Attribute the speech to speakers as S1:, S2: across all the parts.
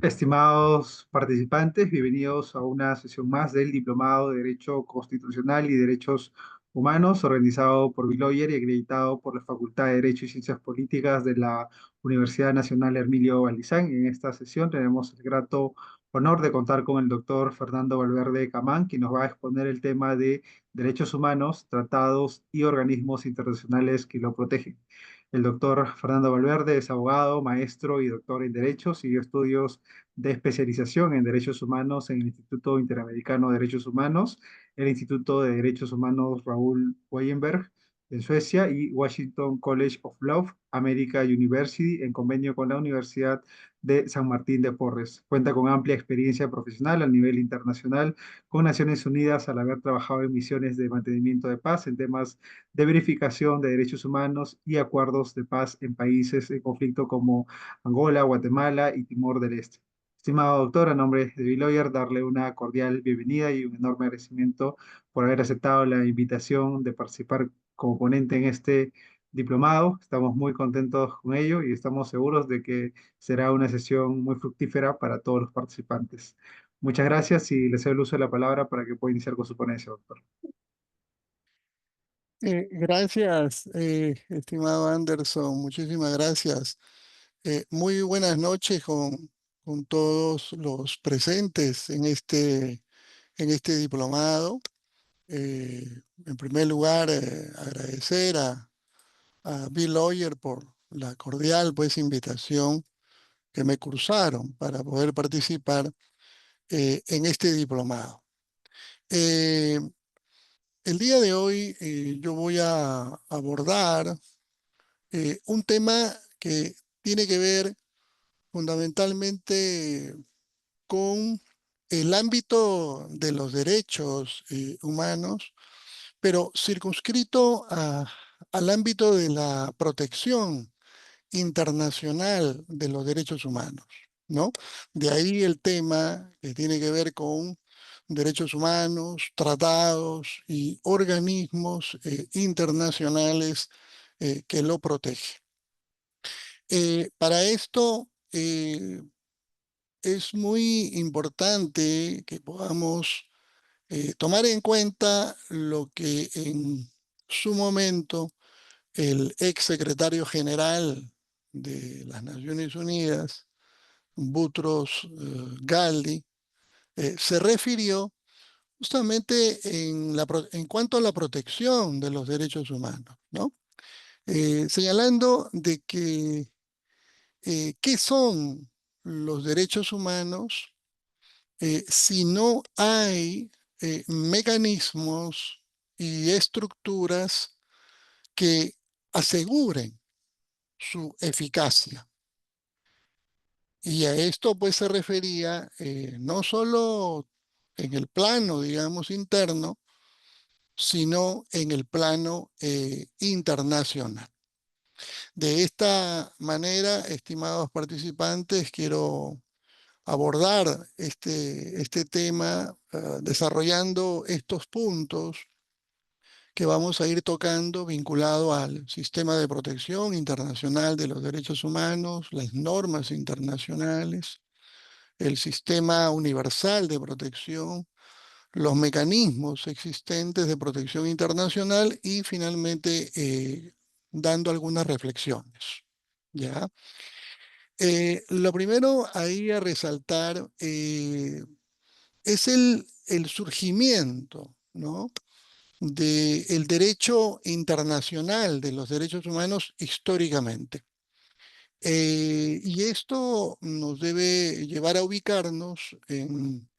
S1: Estimados participantes, bienvenidos a una sesión más del Diplomado de Derecho Constitucional y Derechos Humanos, organizado por Biloyer y acreditado por la Facultad de Derecho y Ciencias Políticas de la Universidad Nacional Hermilio Balizán. En esta sesión tenemos el grato honor de contar con el doctor Fernando Valverde Camán, quien nos va a exponer el tema de derechos humanos, tratados y organismos internacionales que lo protegen. El doctor Fernando Valverde es abogado, maestro y doctor en Derecho. Siguió estudios de especialización en Derechos Humanos en el Instituto Interamericano de Derechos Humanos, el Instituto de Derechos Humanos Raúl Wallenberg en Suecia y Washington College of Law, America University, en convenio con la Universidad de San Martín de Porres. Cuenta con amplia experiencia profesional a nivel internacional con Naciones Unidas al haber trabajado en misiones de mantenimiento de paz en temas de verificación de derechos humanos y acuerdos de paz en países en conflicto como Angola, Guatemala y Timor del Este. Estimado doctor, a nombre de Biloyer, darle una cordial bienvenida y un enorme agradecimiento por haber aceptado la invitación de participar como ponente en este diplomado. Estamos muy contentos con ello y estamos seguros de que será una sesión muy fructífera para todos los participantes. Muchas gracias y les cedo el uso de la palabra para que pueda iniciar con su ponencia, doctor.
S2: Gracias, estimado Anderson, muchísimas gracias. Muy buenas noches con todos los presentes en este diplomado. En primer lugar, agradecer a Bill Lawyer por la cordial pues, invitación que me cruzaron para poder participar en este diplomado. Eh, el día de hoy yo voy a abordar un tema que tiene que ver fundamentalmente con el ámbito de los derechos humanos, pero circunscrito al ámbito de la protección internacional de los derechos humanos, ¿no? De ahí el tema que tiene que ver con derechos humanos, tratados y organismos internacionales que lo protegen. Para esto es muy importante que podamos tomar en cuenta lo que en su momento el ex secretario general de las Naciones Unidas, Boutros Ghali, se refirió justamente en cuanto a la protección de los derechos humanos, ¿no? Señalando de que ¿qué son los derechos humanos si no hay mecanismos y estructuras que aseguren su eficacia? Y a esto pues se refería no solo en el plano, digamos, interno, sino en el plano internacional. De esta manera, estimados participantes, quiero abordar este tema desarrollando estos puntos que vamos a ir tocando vinculado al sistema de protección internacional de los derechos humanos, las normas internacionales, el sistema universal de protección, los mecanismos existentes de protección internacional y finalmente dando algunas reflexiones. ¿Ya? Lo primero ahí a resaltar es el surgimiento, ¿no? del derecho internacional de los derechos humanos históricamente. Y esto nos debe llevar a ubicarnos en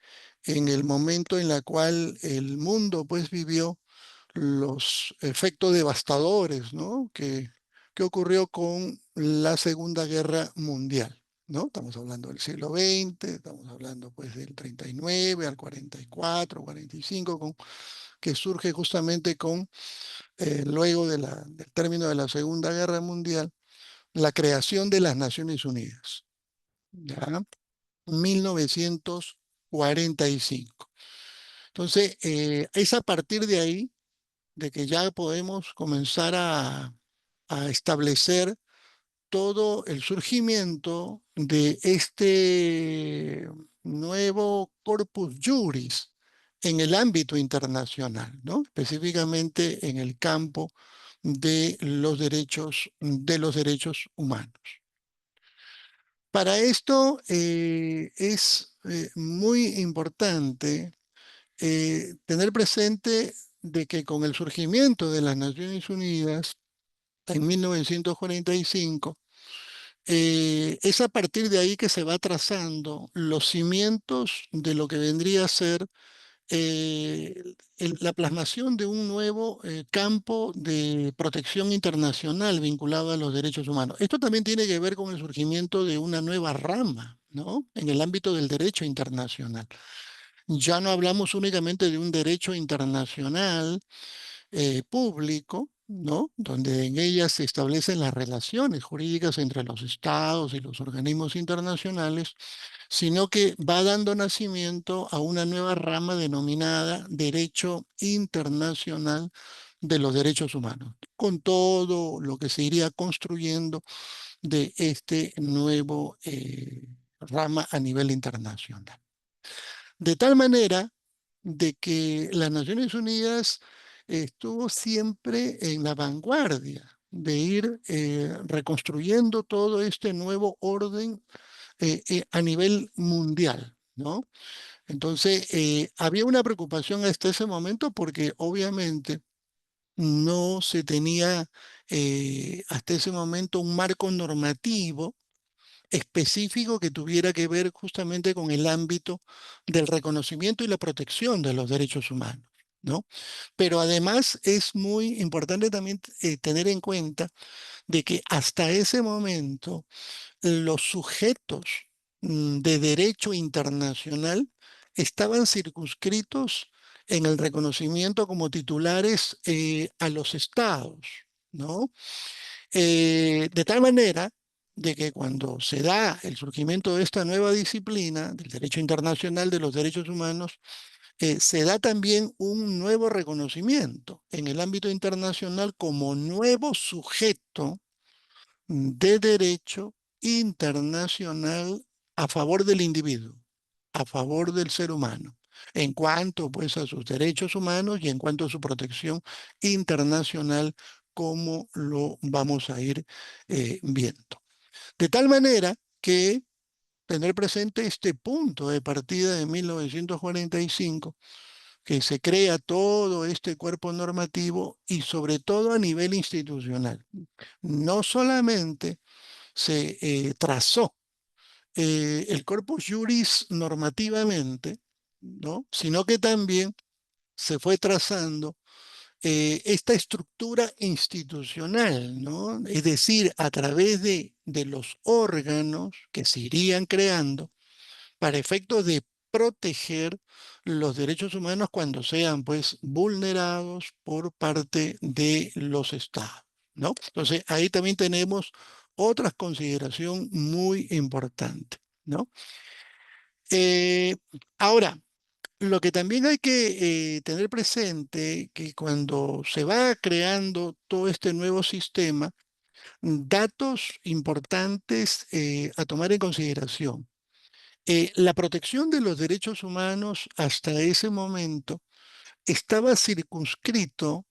S2: el momento en el cual el mundo pues vivió los efectos devastadores, ¿no? que ocurrió con la Segunda Guerra Mundial, ¿no? Estamos hablando del siglo XX, estamos hablando pues del 39 al 44, 45, que surge justamente luego del término de la Segunda Guerra Mundial, la creación de las Naciones Unidas, ¿ya? 1945. Entonces, es a partir de ahí de que ya podemos comenzar a establecer todo el surgimiento de este nuevo corpus juris en el ámbito internacional, ¿no? Específicamente en el campo de los derechos humanos. Para esto es muy importante tener presente de que con el surgimiento de las Naciones Unidas en 1945, es a partir de ahí que se va trazando los cimientos de lo que vendría a ser la plasmación de un nuevo campo de protección internacional vinculado a los derechos humanos. Esto también tiene que ver con el surgimiento de una nueva rama, ¿no? En el ámbito del derecho internacional. Ya no hablamos únicamente de un derecho internacional público, ¿no? Donde en ellas se establecen las relaciones jurídicas entre los estados y los organismos internacionales, sino que va dando nacimiento a una nueva rama denominada Derecho Internacional de los Derechos Humanos, con todo lo que se iría construyendo de este nuevo rama a nivel internacional. De tal manera de que las Naciones Unidas estuvo siempre en la vanguardia de ir reconstruyendo todo este nuevo orden a nivel mundial, ¿no? Entonces, había una preocupación hasta ese momento porque obviamente no se tenía hasta ese momento un marco normativo específico que tuviera que ver justamente con el ámbito del reconocimiento y la protección de los derechos humanos, ¿no? Pero además es muy importante también tener en cuenta de que hasta ese momento los sujetos de derecho internacional estaban circunscritos en el reconocimiento como titulares a los estados, ¿no? De tal manera de que cuando se da el surgimiento de esta nueva disciplina del derecho internacional de los derechos humanos, se da también un nuevo reconocimiento en el ámbito internacional como nuevo sujeto de derecho internacional a favor del individuo, a favor del ser humano, en cuanto pues a sus derechos humanos y en cuanto a su protección internacional, como lo vamos a ir viendo. De tal manera que tener presente este punto de partida de 1945, que se crea todo este cuerpo normativo y sobre todo a nivel institucional. No solamente se trazó el corpus juris normativamente, ¿no? Sino que también se fue trazando esta estructura institucional, ¿no? Es decir, a través de los órganos que se irían creando para efectos de proteger los derechos humanos cuando sean pues vulnerados por parte de los estados, ¿no? Entonces ahí también tenemos otra consideración muy importante, ¿no? Eh, ahora, lo que también hay que tener presente que cuando se va creando todo este nuevo sistema, datos importantes a tomar en consideración. La protección de los derechos humanos hasta ese momento estaba circunscrito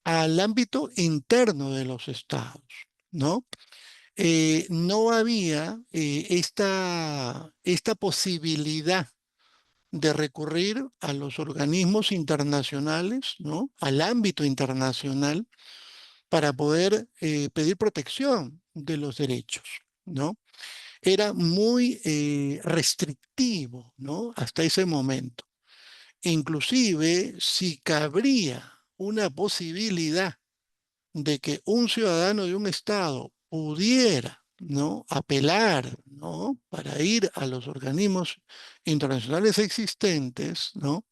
S2: al ámbito interno de los estados, ¿no? No había esta posibilidad de recurrir a los organismos internacionales, ¿no? Al ámbito internacional para poder pedir protección de los derechos, ¿no? Era muy restrictivo, ¿no? Hasta ese momento. Inclusive, si cabría una posibilidad de que un ciudadano de un estado pudiera, ¿no? Apelar, ¿no? Para ir a los organismos internacionales existentes, ¿no?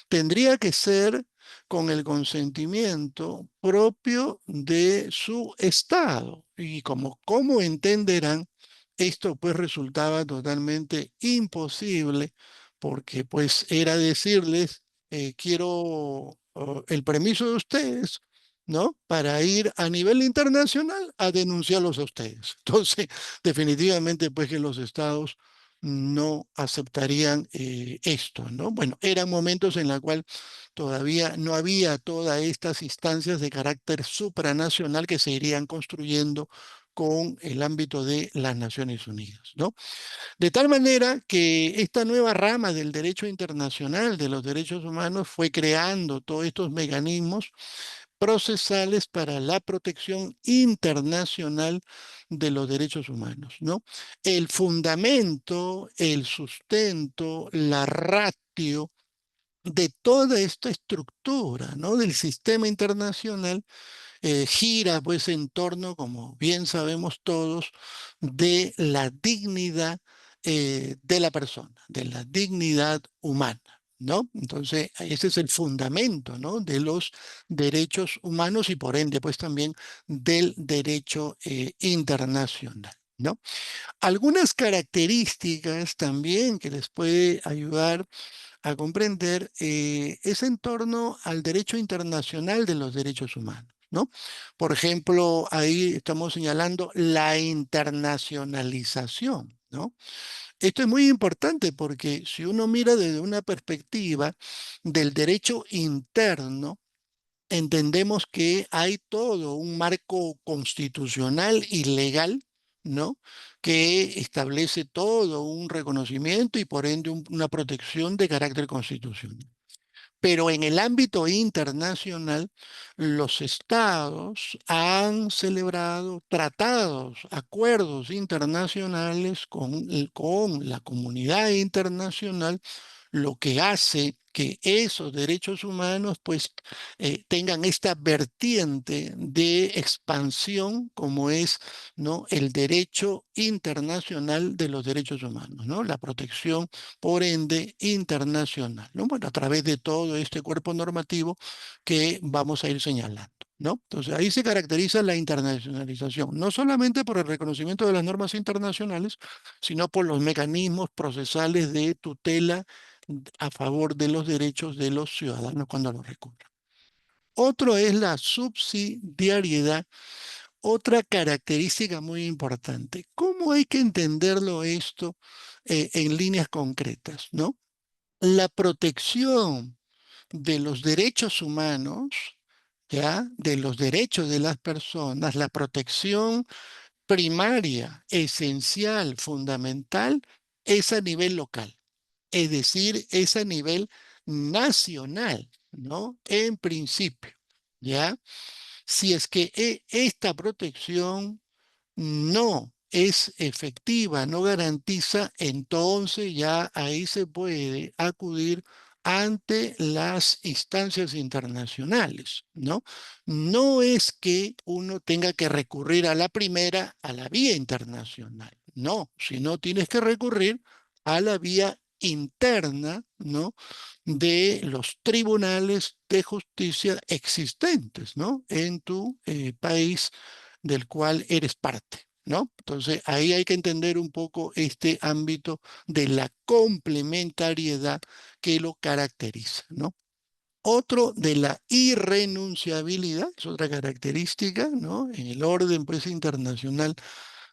S2: Tendría que ser con el consentimiento propio de su estado. Y como entenderán, esto pues resultaba totalmente imposible porque pues era decirles, quiero el permiso de ustedes ¿no? Para ir a nivel internacional a denunciarlos a ustedes. Entonces, definitivamente, pues que los estados no aceptarían esto, ¿no? Bueno, eran momentos en los cuales todavía no había todas estas instancias de carácter supranacional que se irían construyendo con el ámbito de las Naciones Unidas, ¿no? De tal manera que esta nueva rama del derecho internacional de los derechos humanos fue creando todos estos mecanismos procesales para la protección internacional de los derechos humanos, ¿no? El fundamento, el sustento, la ratio de toda esta estructura, ¿no? Del sistema internacional gira pues en torno, como bien sabemos todos, de la dignidad de la persona, de la dignidad humana, ¿no? Entonces, ese es el fundamento, ¿no? De los derechos humanos y por ende, pues también del derecho internacional, ¿no? Algunas características también que les puede ayudar a comprender es en torno al derecho internacional de los derechos humanos, ¿no? Por ejemplo, ahí estamos señalando la internacionalización, ¿no? Esto es muy importante porque si uno mira desde una perspectiva del derecho interno, entendemos que hay todo un marco constitucional y legal, ¿no? Que establece todo un reconocimiento y por ende una protección de carácter constitucional. Pero en el ámbito internacional, los estados han celebrado tratados, acuerdos internacionales con la comunidad internacional, lo que hace que esos derechos humanos pues tengan esta vertiente de expansión como es, ¿no? El derecho internacional de los derechos humanos, ¿no? La protección por ende internacional, ¿no? Bueno, a través de todo este cuerpo normativo que vamos a ir señalando, ¿no? Entonces ahí se caracteriza la internacionalización, no solamente por el reconocimiento de las normas internacionales, sino por los mecanismos procesales de tutela a favor de los derechos de los ciudadanos cuando los recurran. Otro es la subsidiariedad, otra característica muy importante. ¿Cómo hay que entenderlo esto en líneas concretas, ¿no? La protección de los derechos humanos, ¿ya? De los derechos de las personas, la protección primaria, esencial, fundamental, es a nivel local, es decir, es a nivel nacional, ¿no? En principio, ¿ya? Si es que esta protección no es efectiva, no garantiza, entonces ya ahí se puede acudir ante las instancias internacionales, ¿no? No es que uno tenga que recurrir a la primera, a la vía internacional, no, sino tienes que recurrir a la vía interna, ¿no? De los tribunales de justicia existentes, ¿no? En tu país del cual eres parte, ¿no? Entonces, ahí hay que entender un poco este ámbito de la complementariedad que lo caracteriza, ¿no? Otro de la irrenunciabilidad, es otra característica, ¿no? En el orden, pues, internacional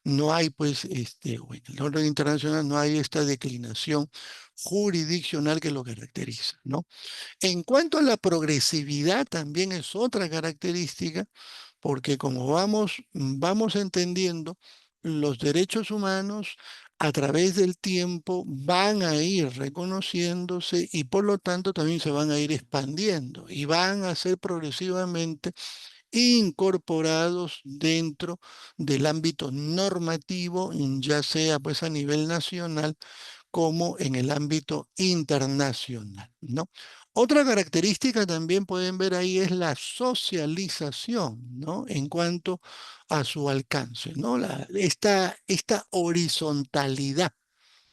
S2: no hay, pues, o en el orden internacional no hay esta declinación jurisdiccional que lo caracteriza, ¿no? En cuanto a la progresividad, también es otra característica porque como vamos entendiendo, los derechos humanos a través del tiempo van a ir reconociéndose y por lo tanto también se van a ir expandiendo y van a ser progresivamente incorporados dentro del ámbito normativo, ya sea pues a nivel nacional como en el ámbito internacional, ¿no? Otra característica también pueden ver ahí es la socialización, ¿no? En cuanto a su alcance, ¿no? Esta horizontalidad,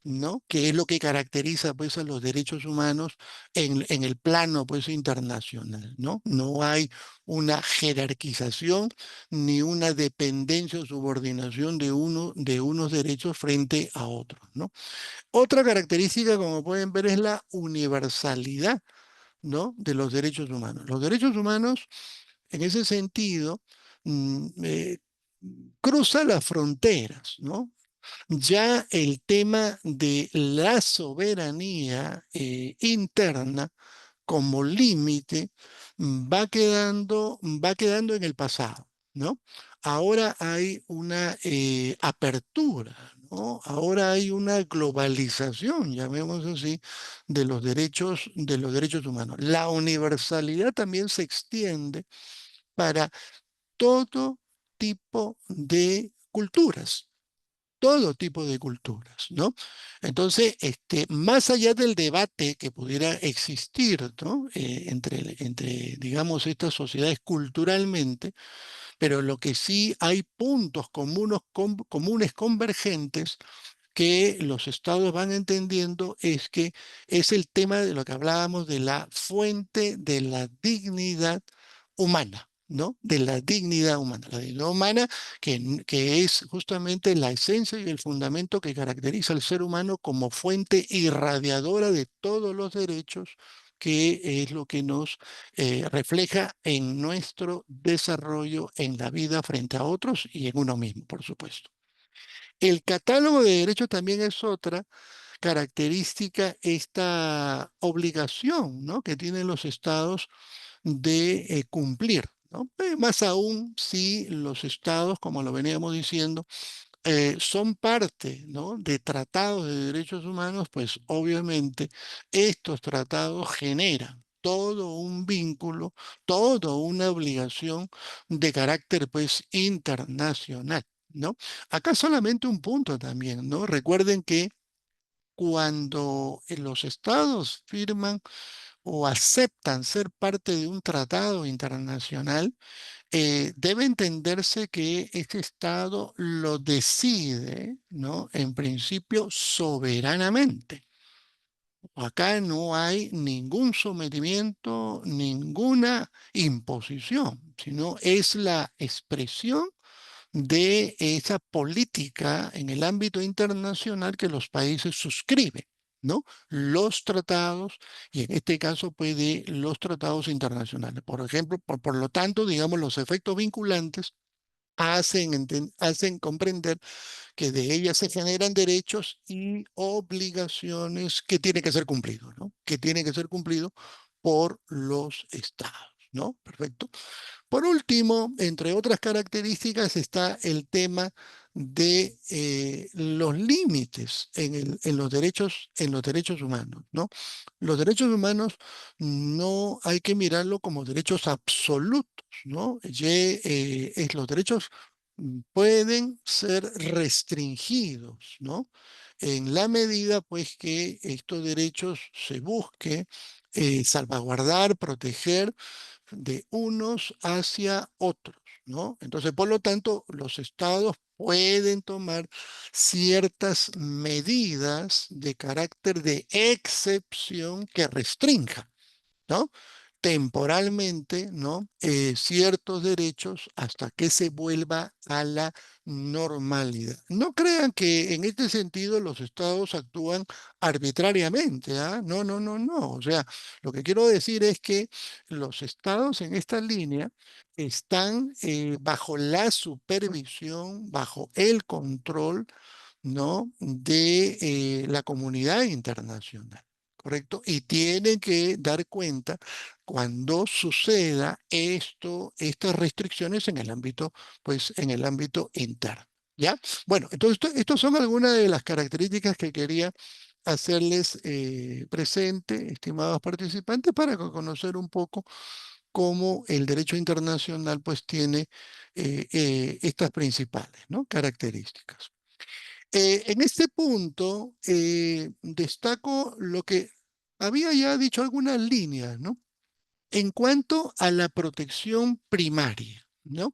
S2: ¿no? Que es lo que caracteriza pues a los derechos humanos en el plano pues internacional, ¿no? No hay una jerarquización ni una dependencia o subordinación de unos derechos frente a otros, ¿no? Otra característica, como pueden ver, es la universalidad, ¿no? De los derechos humanos. Los derechos humanos en ese sentido, cruza las fronteras, ¿no? Ya el tema de la soberanía interna como límite va quedando en el pasado, ¿no? Ahora hay una apertura, ¿no? Ahora hay una globalización, llamemos así, de los derechos humanos. La universalidad también se extiende para todo tipo de culturas, todo tipo de culturas, ¿no? Entonces, más allá del debate que pudiera existir, ¿no? Entre, digamos, estas sociedades culturalmente, pero lo que sí hay puntos comunes convergentes que los estados van entendiendo es que es el tema de lo que hablábamos de la fuente de la dignidad humana, ¿no? De la dignidad humana. La dignidad humana que es justamente la esencia y el fundamento que caracteriza al ser humano como fuente irradiadora de todos los derechos, que es lo que nos refleja en nuestro desarrollo en la vida frente a otros y en uno mismo, por supuesto. El catálogo de derechos también es otra característica, esta obligación, ¿no? Que tienen los estados de cumplir, ¿no? Más aún si los estados, como lo veníamos diciendo, son parte, ¿no? De tratados de derechos humanos, pues obviamente estos tratados generan todo un vínculo, toda una obligación de carácter, pues, internacional, ¿no? Acá solamente un punto también, ¿no? Recuerden que cuando los estados firman o aceptan ser parte de un tratado internacional, debe entenderse que este Estado lo decide, ¿no? En principio, soberanamente. Acá no hay ningún sometimiento, ninguna imposición, sino es la expresión de esa política en el ámbito internacional que los países suscriben, ¿no? Los tratados, y en este caso, pues, de los tratados internacionales. Por ejemplo, por lo tanto, digamos, los efectos vinculantes hacen comprender que de ellas se generan derechos y obligaciones que tienen que ser cumplidos, ¿no? Que tienen que ser cumplidos por los estados, ¿no? Perfecto. Por último, entre otras características, está el tema de los límites en los derechos humanos, ¿no? Los derechos humanos no hay que mirarlo como derechos absolutos, ¿no? Los derechos pueden ser restringidos, ¿no? En la medida, pues, que estos derechos se busque salvaguardar, proteger de unos hacia otros, ¿no? Entonces, por lo tanto, los estados pueden tomar ciertas medidas de carácter de excepción que restrinjan, ¿no? Temporalmente, ¿no? Ciertos derechos hasta que se vuelva a la normalidad. No crean que en este sentido los estados actúan arbitrariamente, ¿ah? No, no, no, no. O sea, lo que quiero decir es que los estados en esta línea están bajo la supervisión, bajo el control, ¿no? De la comunidad internacional, ¿correcto? Y tienen que dar cuenta cuando suceda estas restricciones en el ámbito, pues, en el ámbito interno, ¿ya? Bueno, entonces estas son algunas de las características que quería hacerles presente, estimados participantes, para conocer un poco cómo el derecho internacional, pues, tiene estas principales, ¿no? Características. En este punto, destaco lo que había ya dicho algunas líneas, ¿no? En cuanto a la protección primaria, ¿no?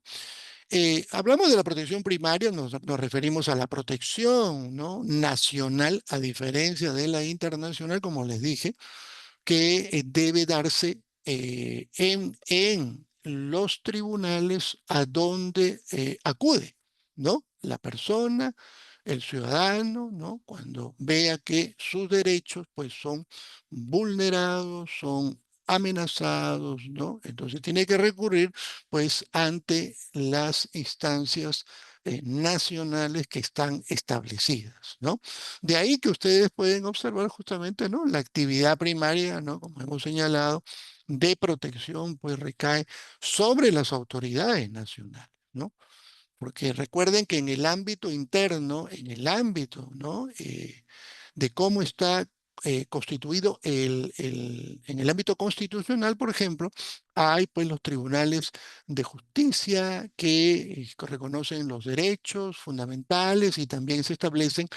S2: Hablamos de la protección primaria, nos referimos a la protección, ¿no? Nacional, a diferencia de la internacional, como les dije, que debe darse en los tribunales a donde acude, ¿no? La persona, el ciudadano, ¿no? Cuando vea que sus derechos, pues, son vulnerados, son amenazados, ¿no? Entonces tiene que recurrir pues ante las instancias nacionales que están establecidas, ¿no? De ahí que ustedes pueden observar justamente, ¿no? La actividad primaria, ¿no? Como hemos señalado, de protección, pues recae sobre las autoridades nacionales, ¿no? Porque recuerden que en el ámbito interno, en el ámbito, ¿no? De cómo está constituido en el ámbito constitucional, por ejemplo, hay pues los tribunales de justicia que reconocen los derechos fundamentales y también se establecen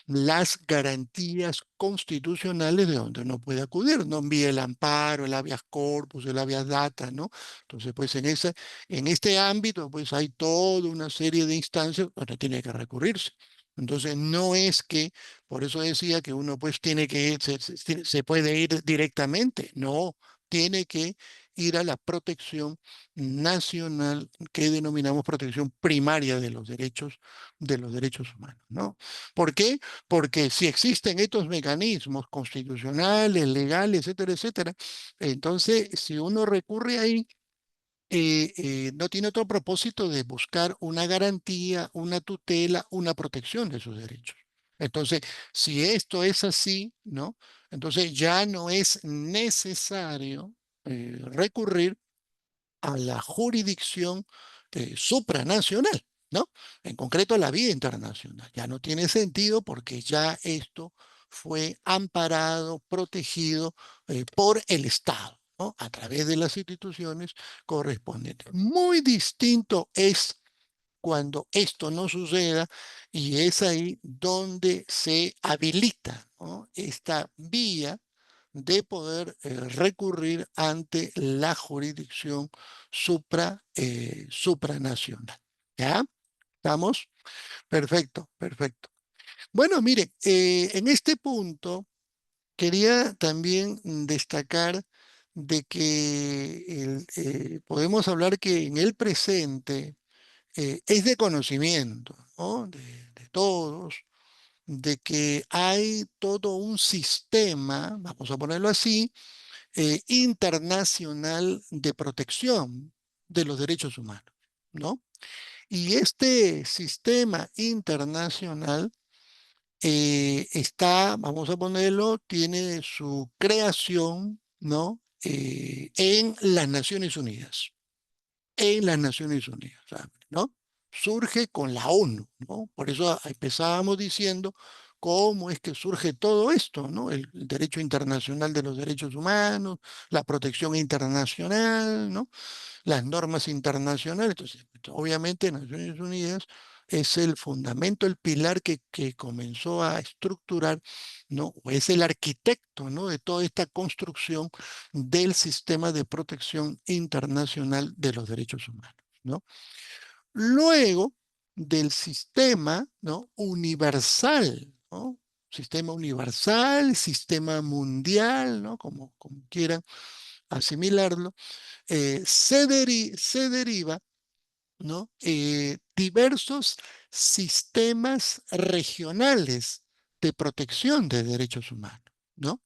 S2: las garantías constitucionales de donde uno puede acudir, no envíe el amparo, el habeas corpus, el habeas data, ¿no? Entonces, pues en este ámbito, pues hay toda una serie de instancias donde tiene que recurrirse. Entonces, no es que, por eso decía que uno pues tiene que ir, se puede ir directamente, no, tiene que ir a la protección nacional que denominamos protección primaria de los derechos humanos, ¿no? ¿Por qué? Porque si existen estos mecanismos constitucionales, legales, etcétera, etcétera, entonces si uno recurre ahí, no tiene otro propósito de buscar una garantía, una tutela, una protección de sus derechos. Entonces, si esto es así, ¿no? Entonces ya no es necesario recurrir a la jurisdicción supranacional, ¿no? En concreto a la vía internacional. Ya no tiene sentido porque ya esto fue amparado, protegido por el Estado, ¿no? A través de las instituciones correspondientes. Muy distinto es cuando esto no suceda y es ahí donde se habilita, ¿no? Esta vía de poder recurrir ante la jurisdicción supranacional. ¿Ya? ¿Estamos? Perfecto, perfecto. Bueno, mire, en este punto quería también destacar de que podemos hablar que en el presente es de conocimiento, ¿no? De todos, de que hay todo un sistema, vamos a ponerlo así, internacional de protección de los derechos humanos, ¿no? Y este sistema internacional vamos a ponerlo, tiene su creación, ¿no? En las Naciones Unidas, en las Naciones Unidas, ¿sabe? ¿No? Surge con la ONU, ¿no? Por eso empezábamos diciendo cómo es que surge todo esto, ¿no? El derecho internacional de los derechos humanos, la protección internacional, ¿no? Las normas internacionales. Entonces, obviamente, Naciones Unidas es el fundamento, el pilar que comenzó a estructurar, ¿no? O es el arquitecto, ¿no? De toda esta construcción del sistema de protección internacional de los derechos humanos, ¿no? Luego del sistema, ¿no? Universal, ¿no? Sistema universal, sistema mundial, ¿no? Como quieran asimilarlo, se deriva, ¿no? Diversos sistemas regionales de protección de derechos humanos, ¿no?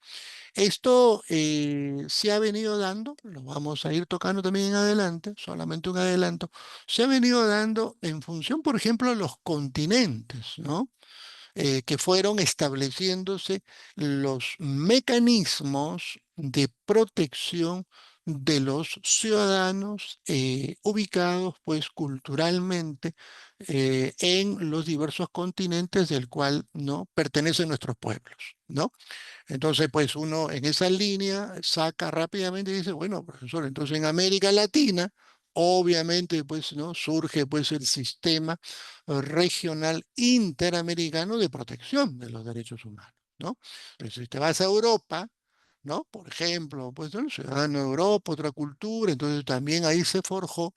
S2: Esto se ha venido dando, lo vamos a ir tocando también en adelante, solamente un adelanto, se ha venido dando en función, por ejemplo, de los continentes, ¿no? Que fueron estableciéndose los mecanismos de protección de los ciudadanos ubicados pues culturalmente en los diversos continentes del cual no pertenecen nuestros pueblos, ¿no? Entonces, pues uno en esa línea saca rápidamente y dice, bueno, profesor, entonces en América Latina, obviamente, pues, ¿no? Surge pues el sistema regional interamericano de protección de los derechos humanos, ¿no? Entonces, si te vas a Europa, ¿no? Por ejemplo, pues, ¿no? Ciudadano de Europa, otra cultura, entonces también ahí se forjó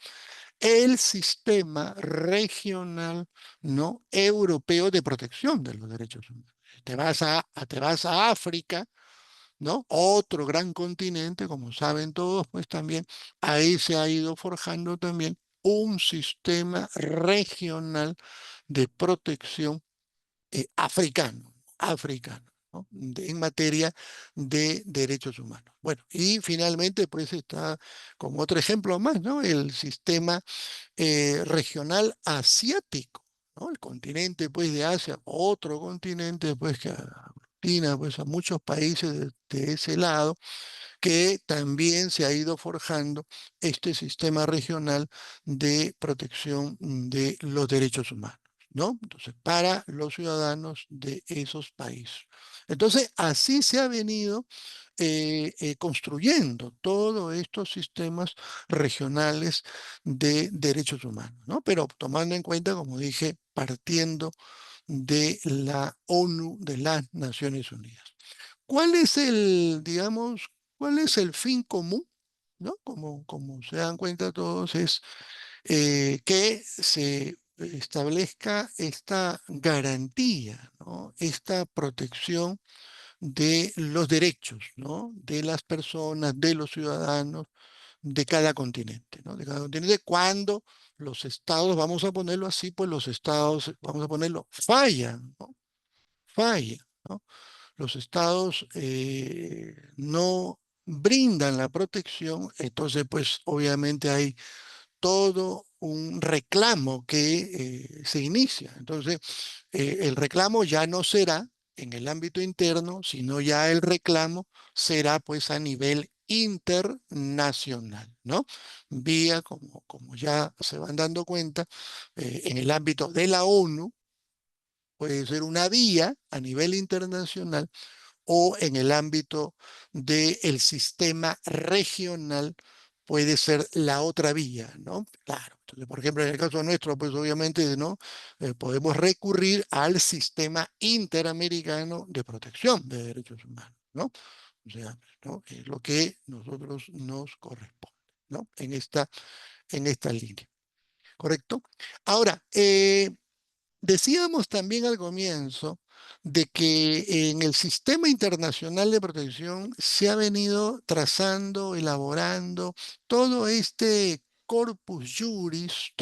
S2: el sistema regional, ¿no? Europeo de protección de los derechos humanos. Te vas a África, ¿no? Otro gran continente, como saben todos, pues también ahí se ha ido forjando también un sistema regional de protección africano, africano. ¿no? En materia de derechos humanos. Bueno, y finalmente, pues está como otro ejemplo más, ¿no? El sistema regional asiático, ¿no? El continente, pues, de Asia, otro continente, pues, que aglutina, pues, a muchos países de ese lado, que también se ha ido forjando este sistema regional de protección de los derechos humanos, ¿no? Entonces, para los ciudadanos de esos países. Entonces, así se ha venido construyendo todos estos sistemas regionales de derechos humanos, ¿no? Pero tomando en cuenta, como dije, partiendo de la ONU, de las Naciones Unidas. ¿Cuál es el, digamos, cuál es el fin común? ¿No? Como se dan cuenta todos, es que se establezca esta garantía, ¿no? Esta protección de los derechos, ¿no? De las personas, de los ciudadanos, de cada continente, ¿no? De cada continente, cuando los estados, vamos a ponerlo así, pues los estados, vamos a ponerlo, fallan, ¿no? Fallan, ¿no? Los estados no brindan la protección, entonces pues obviamente hay todo un reclamo que se inicia. Entonces, el reclamo ya no será en el ámbito interno, sino ya el reclamo será pues a nivel internacional, ¿no? Vía, como ya se van dando cuenta, en el ámbito de la ONU, puede ser una vía a nivel internacional o en el ámbito del sistema regional puede ser la otra vía, ¿no? Claro. Entonces, por ejemplo, en el caso nuestro, pues obviamente, ¿no? Podemos recurrir al sistema interamericano de protección de derechos humanos, ¿no? O sea, ¿no? Es lo que nosotros nos corresponde, ¿no? En esta línea, ¿correcto? Ahora, decíamos también al comienzo de que en el sistema internacional de protección se ha venido trazando, elaborando todo este corpus juris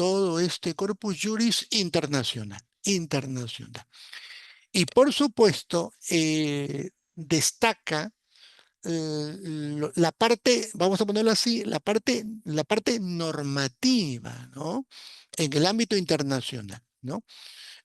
S2: internacional. Y por supuesto, destaca la parte, vamos a ponerlo así, la parte normativa, ¿no? En el ámbito internacional, ¿no?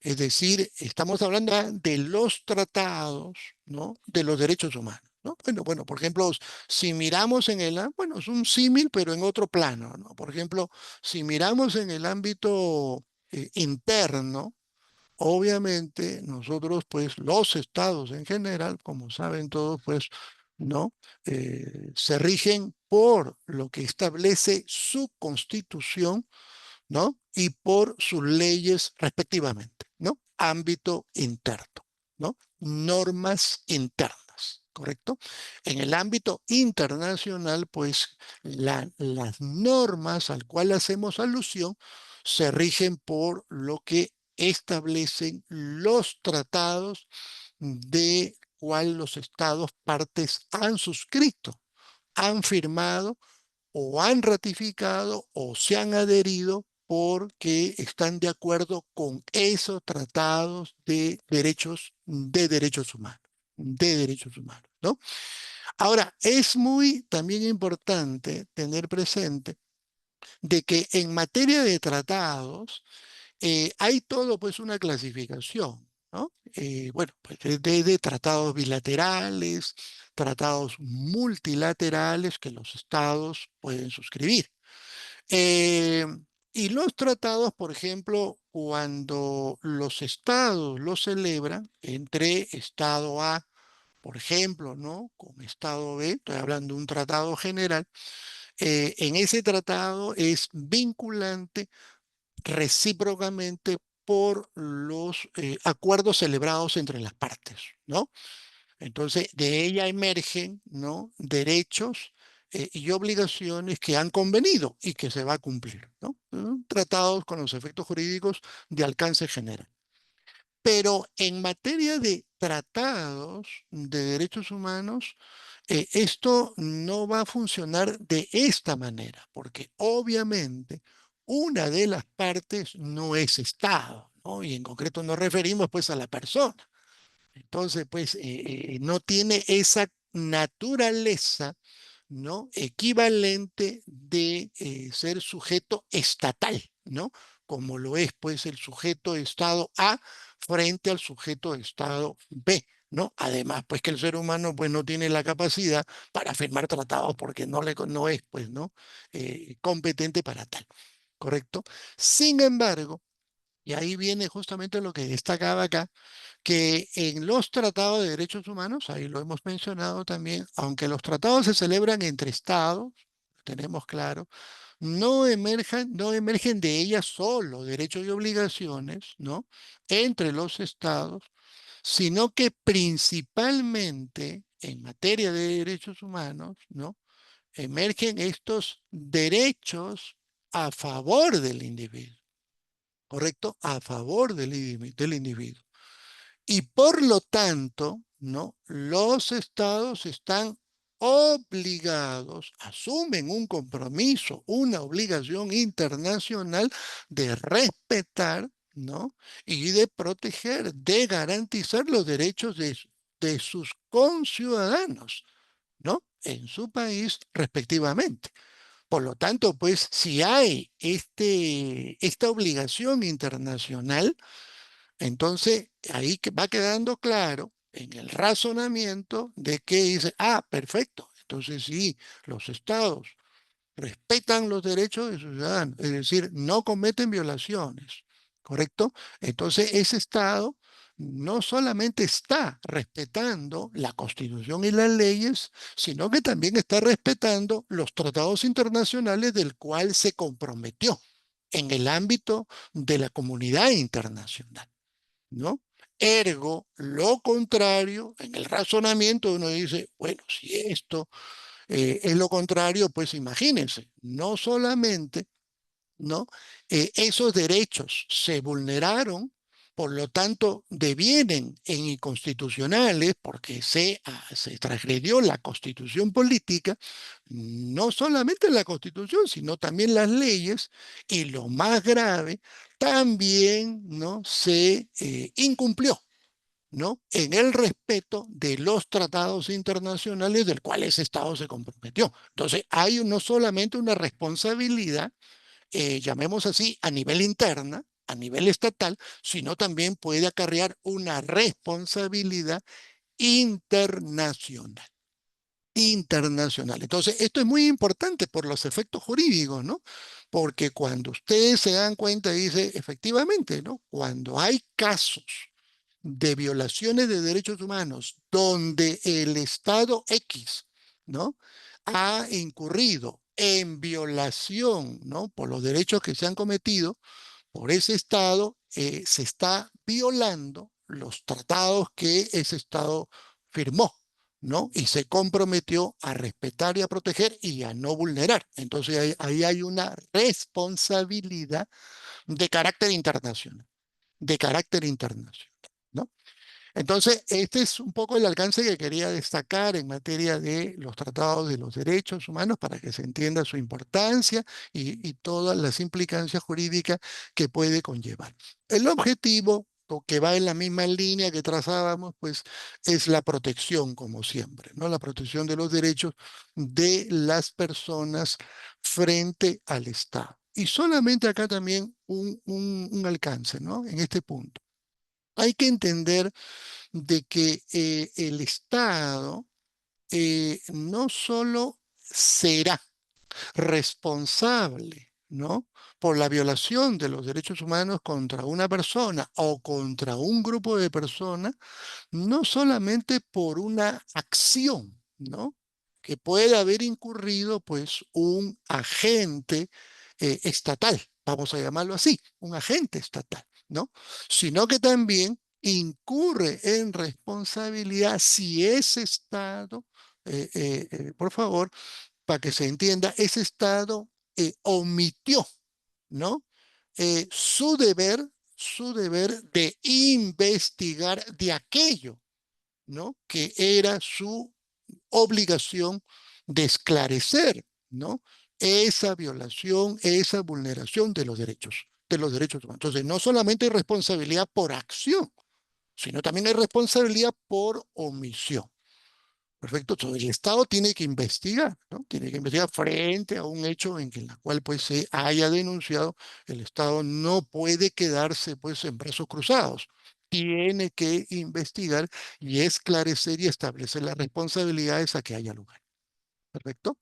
S2: Es decir, estamos hablando de los tratados, ¿no? De los derechos humanos, ¿no? Bueno, por ejemplo, si miramos bueno, es un símil, pero en otro plano, ¿no? Por ejemplo, si miramos en el ámbito interno, obviamente nosotros, pues los estados en general, como saben todos, pues, ¿no? Se rigen por lo que establece su constitución, ¿no? Y por sus leyes respectivamente, ¿no? Ámbito interno, ¿no? Normas internas, ¿correcto? En el ámbito internacional, pues las normas al cual hacemos alusión se rigen por lo que establecen los tratados de cual los estados partes han suscrito, han firmado o han ratificado o se han adherido porque están de acuerdo con esos tratados de derechos humanos, ¿no? Ahora, es muy también importante tener presente de que en materia de tratados hay todo pues una clasificación, ¿no? Bueno, pues de tratados bilaterales, tratados multilaterales que los estados pueden suscribir. Eh, y los tratados, por ejemplo, cuando los estados los celebran entre estado A, por ejemplo, ¿no? Con estado B, estoy hablando de un tratado general, en ese tratado es vinculante recíprocamente por los acuerdos celebrados entre las partes, ¿no? Entonces, de ella emergen, ¿no? Derechos y obligaciones que han convenido y que se va a cumplir, ¿no? Tratados con los efectos jurídicos de alcance general. Pero en materia de tratados de derechos humanos, esto no va a funcionar de esta manera, porque obviamente una de las partes no es Estado, ¿no? Y en concreto nos referimos pues a la persona. Entonces, pues, no tiene esa naturaleza, ¿no? Equivalente de ser sujeto estatal, ¿no? Como lo es, pues, el sujeto de Estado A frente al sujeto de Estado B, ¿no? Además, pues, que el ser humano, pues, no tiene la capacidad para firmar tratados porque no es, pues, ¿no? Competente para tal, ¿correcto? Sin embargo, y ahí viene justamente lo que destacaba acá, que en los tratados de derechos humanos, ahí lo hemos mencionado también, aunque los tratados se celebran entre estados, tenemos claro, no emergen de ellas solo derechos y obligaciones, ¿no? Entre los estados, sino que principalmente en materia de derechos humanos, ¿no? Emergen estos derechos a favor del individuo, ¿correcto? A favor del individuo. Y por lo tanto, ¿no? Los estados están obligados, asumen un compromiso, una obligación internacional de respetar, ¿no? Y de proteger, de garantizar los derechos de sus conciudadanos, ¿no? En su país respectivamente. Por lo tanto, pues, si hay esta obligación internacional, entonces, ahí va quedando claro en el razonamiento de que dice, ah, perfecto. Entonces, sí, los estados respetan los derechos de sus ciudadanos, es decir, no cometen violaciones, ¿correcto? Entonces, ese estado no solamente está respetando la Constitución y las leyes, sino que también está respetando los tratados internacionales del cual se comprometió en el ámbito de la comunidad internacional, ¿no? Ergo, lo contrario, en el razonamiento uno dice, bueno, si esto es lo contrario, pues imagínense, no solamente, ¿no? Esos derechos se vulneraron, por lo tanto, devienen en inconstitucionales porque se transgredió la constitución política, no solamente la constitución, sino también las leyes, y lo más grave, también, ¿no? Se incumplió, ¿no? En el respeto de los tratados internacionales del cual ese Estado se comprometió. Entonces, hay no solamente una responsabilidad, llamemos así, a nivel interna, a nivel estatal, sino también puede acarrear una responsabilidad internacional. Internacional. Entonces, esto es muy importante por los efectos jurídicos, ¿no? Porque cuando ustedes se dan cuenta, dice, efectivamente, ¿no? Cuando hay casos de violaciones de derechos humanos donde el Estado X, ¿no? Ha incurrido en violación, ¿no? Por los derechos que se han cometido por ese Estado, se está violando los tratados que ese Estado firmó, ¿no? Y se comprometió a respetar y a proteger y a no vulnerar. Entonces ahí hay una responsabilidad de carácter internacional, de carácter internacional, ¿no? Entonces, este es un poco el alcance que quería destacar en materia de los tratados de los derechos humanos para que se entienda su importancia y todas las implicancias jurídicas que puede conllevar. El objetivo, o que va en la misma línea que trazábamos, pues es la protección, como siempre, ¿no? La protección de los derechos de las personas frente al Estado. Y solamente acá también un alcance, ¿no? En este punto. Hay que entender de que el Estado no solo será responsable, ¿no? Por la violación de los derechos humanos contra una persona o contra un grupo de personas, no solamente por una acción, ¿no? Que puede haber incurrido, pues, un agente estatal, vamos a llamarlo así, un agente estatal, ¿no? Sino que también incurre en responsabilidad si ese Estado, por favor, para que se entienda, ese Estado omitió, ¿no? Su deber de investigar de aquello, ¿no? Que era su obligación de esclarecer, ¿no? Esa violación, esa vulneración de los derechos humanos. Entonces, no solamente hay responsabilidad por acción, sino también hay responsabilidad por omisión. Perfecto. Entonces, el Estado tiene que investigar, ¿no? Tiene que investigar frente a un hecho en que en la cual pues se haya denunciado. El Estado no puede quedarse pues en brazos cruzados. Tiene que investigar y esclarecer y establecer las responsabilidades a que haya lugar. Perfecto.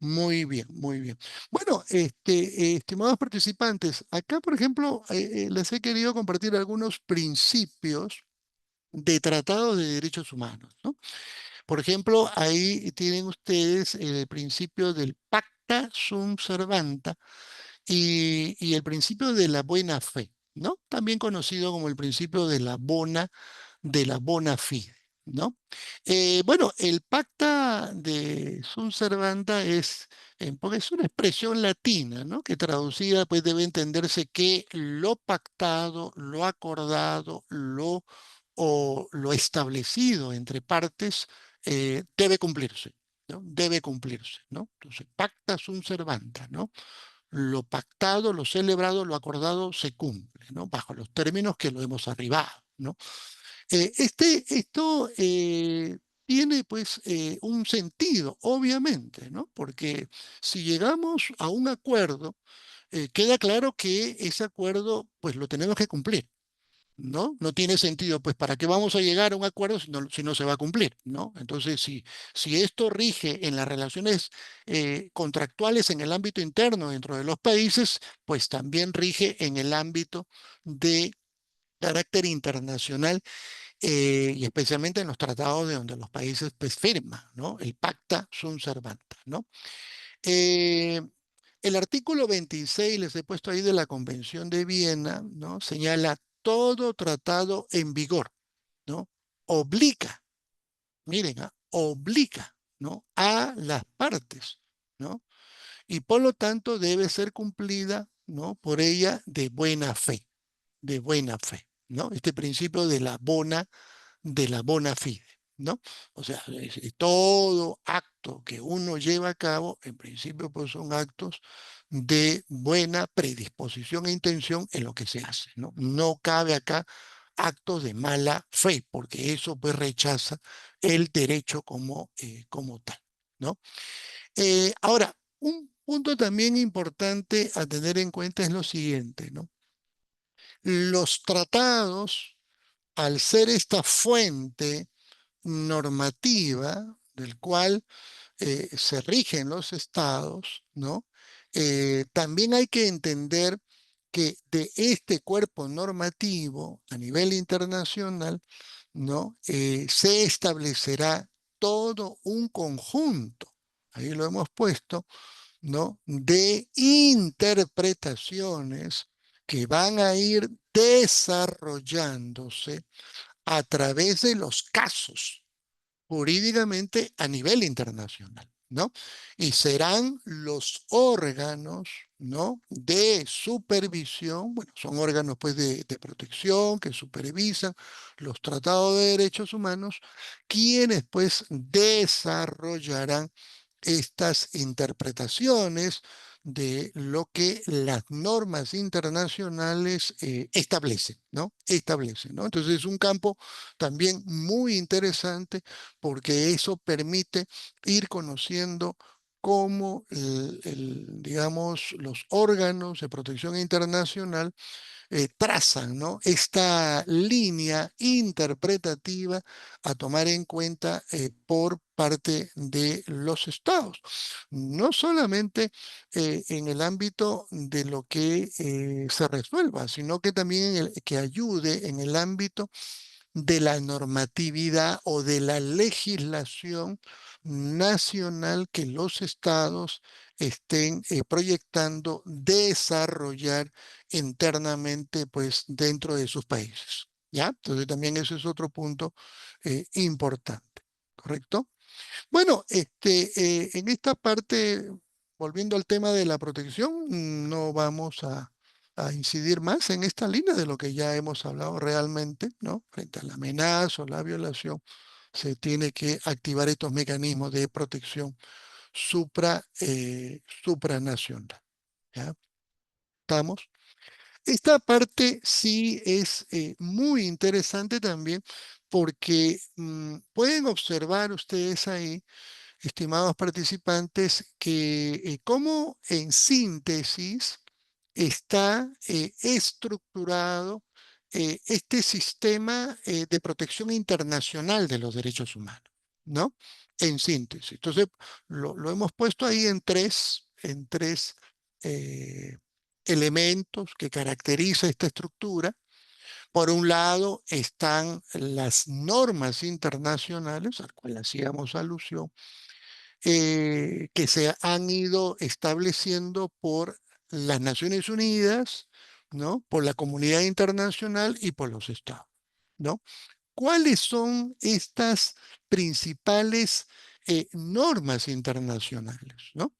S2: Muy bien, muy bien. Bueno, estimados participantes, acá, por ejemplo, les he querido compartir algunos principios de tratado de derechos humanos, ¿no? Por ejemplo, ahí tienen ustedes el principio del pacta sunt servanda y el principio de la buena fe, ¿no? También conocido como el principio de la bona fide, ¿no? Bueno, el pacta de sunt servanda porque es una expresión latina, ¿no? Que traducida pues debe entenderse que lo pactado, lo acordado, lo establecido entre partes debe cumplirse, ¿no? Debe cumplirse, ¿no? Entonces, pacta sunt servanda, ¿no? Lo pactado, lo celebrado, lo acordado se cumple, ¿no? Bajo los términos que lo hemos arribado, ¿no? Esto tiene pues un sentido, obviamente, ¿no? Porque si llegamos a un acuerdo, queda claro que ese acuerdo pues lo tenemos que cumplir. ¿No? No tiene sentido, pues ¿para qué vamos a llegar a un acuerdo si no se va a cumplir? ¿No? Entonces, si esto rige en las relaciones contractuales en el ámbito interno dentro de los países, pues también rige en el ámbito de carácter internacional y especialmente en los tratados de donde los países pues, firman, ¿no? El pacta sunt servanda, ¿no? Eh, el artículo 26, les he puesto ahí de la Convención de Viena, ¿no? Señala todo tratado en vigor, ¿no? Obliga, miren, obliga, ¿no? A las partes, ¿no? Y por lo tanto debe ser cumplida, ¿no? Por ella de buena fe, ¿no? Este principio de la bona fide, ¿no? O sea, todo acto que uno lleva a cabo, en principio, pues son actos de buena predisposición e intención en lo que se hace, ¿no? No cabe acá actos de mala fe, porque eso pues rechaza el derecho como tal, ¿no? Ahora, un punto también importante a tener en cuenta es lo siguiente, ¿no? Los tratados, al ser esta fuente normativa del cual se rigen los estados, ¿no? También hay que entender que de este cuerpo normativo a nivel internacional, ¿no? Se establecerá todo un conjunto, ahí lo hemos puesto, ¿no? De interpretaciones que van a ir desarrollándose a través de los casos jurídicamente a nivel internacional, ¿no? Y serán los órganos, ¿no? De supervisión, bueno, son órganos pues de protección que supervisan los tratados de derechos humanos, quienes pues desarrollarán estas interpretaciones de lo que las normas internacionales establecen, ¿no? Establecen, ¿no? Entonces es un campo también muy interesante porque eso permite ir conociendo cómo, digamos, los órganos de protección internacional trazan, ¿no? Esta línea interpretativa a tomar en cuenta por parte de los estados. No solamente en el ámbito de lo que se resuelva, sino que también que ayude en el ámbito de la normatividad o de la legislación nacional que los estados estén proyectando desarrollar internamente pues dentro de sus países. ¿Ya? Entonces también ese es otro punto importante, ¿correcto? Bueno, en esta parte, volviendo al tema de la protección, no vamos a incidir más en esta línea de lo que ya hemos hablado realmente, ¿no? Frente a la amenaza o la violación, se tiene que activar estos mecanismos de protección supranacional. ¿Ya? ¿Estamos? esta parte sí es muy interesante también porque pueden observar ustedes ahí, estimados participantes, que cómo en síntesis está estructurado este sistema de protección internacional de los derechos humanos, ¿no? En síntesis. Entonces, lo hemos puesto ahí en tres eh, elementos que caracteriza esta estructura. Por un lado están las normas internacionales, a las cuales hacíamos alusión, que se han ido estableciendo por las Naciones Unidas, ¿no? Por la comunidad internacional y por los estados, ¿no? ¿Cuáles son estas principales normas internacionales, ¿no?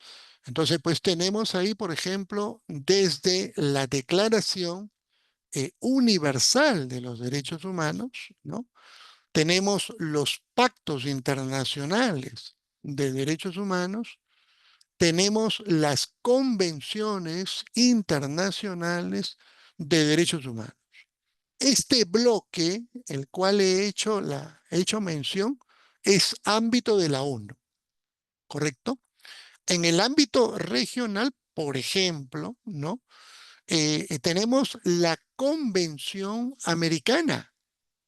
S2: Entonces, pues tenemos ahí, por ejemplo, desde la Declaración Universal de los Derechos Humanos, ¿no? Tenemos los pactos internacionales de derechos humanos, tenemos las convenciones internacionales de derechos humanos. Este bloque, el cual he hecho mención, es ámbito de la ONU, ¿correcto? En el ámbito regional, por ejemplo, ¿no? Tenemos la Convención Americana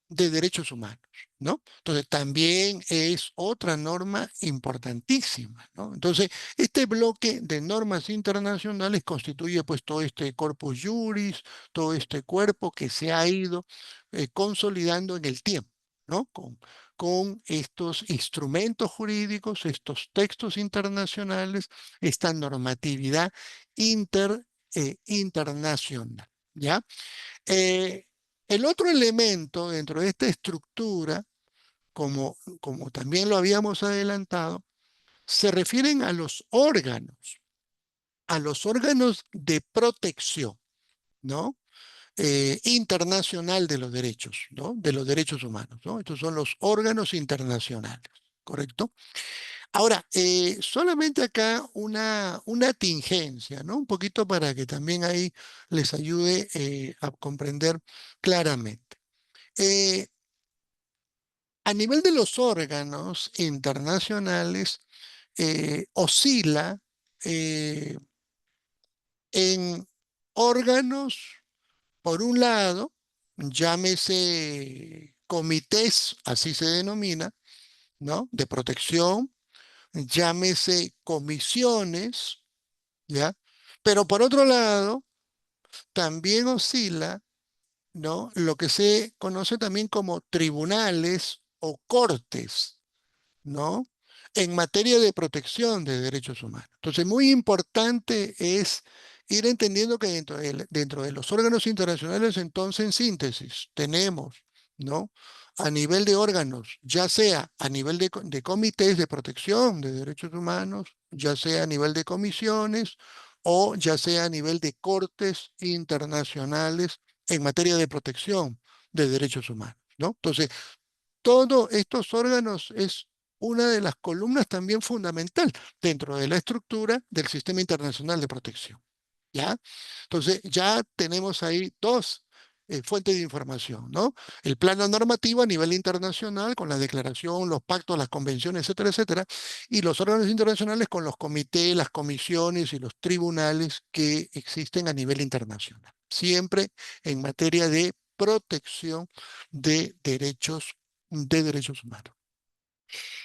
S2: de Derechos Humanos, ¿no? Entonces, también es otra norma importantísima, ¿no? Entonces, este bloque de normas internacionales constituye pues todo este corpus juris, todo este cuerpo que se ha ido consolidando en el tiempo, ¿no? Con estos instrumentos jurídicos, estos textos internacionales, esta normatividad internacional, ¿ya? Eh, el otro elemento dentro de esta estructura, como también lo habíamos adelantado, se refieren a los órganos de protección, ¿no? Internacional de los derechos, ¿no? De los derechos humanos, ¿no? Estos son los órganos internacionales, ¿correcto? Ahora, solamente acá una tingencia, ¿no? Un poquito para que también ahí les ayude a comprender claramente. Eh, a nivel de los órganos internacionales, oscila eh, en órganos, por un lado, llámese comités, así se denomina, ¿no? De protección, llámese comisiones, ¿ya? Pero por otro lado, también oscila, ¿no? Lo que se conoce también como tribunales o cortes, ¿no? En materia de protección de derechos humanos. Entonces, muy importante es ir entendiendo que dentro de los órganos internacionales, entonces, en síntesis, tenemos, ¿no? A nivel de órganos, ya sea a nivel de comités de protección de derechos humanos, ya sea a nivel de comisiones o ya sea a nivel de cortes internacionales en materia de protección de derechos humanos, ¿no? Entonces, todos estos órganos es una de las columnas también fundamental dentro de la estructura del Sistema Internacional de Protección, ¿ya? Entonces, ya tenemos ahí dos fuentes de información, ¿no? El plano normativo a nivel internacional con la declaración, los pactos, las convenciones, etcétera, etcétera, y los órganos internacionales con los comités, las comisiones y los tribunales que existen a nivel internacional, siempre en materia de protección de derechos humanos.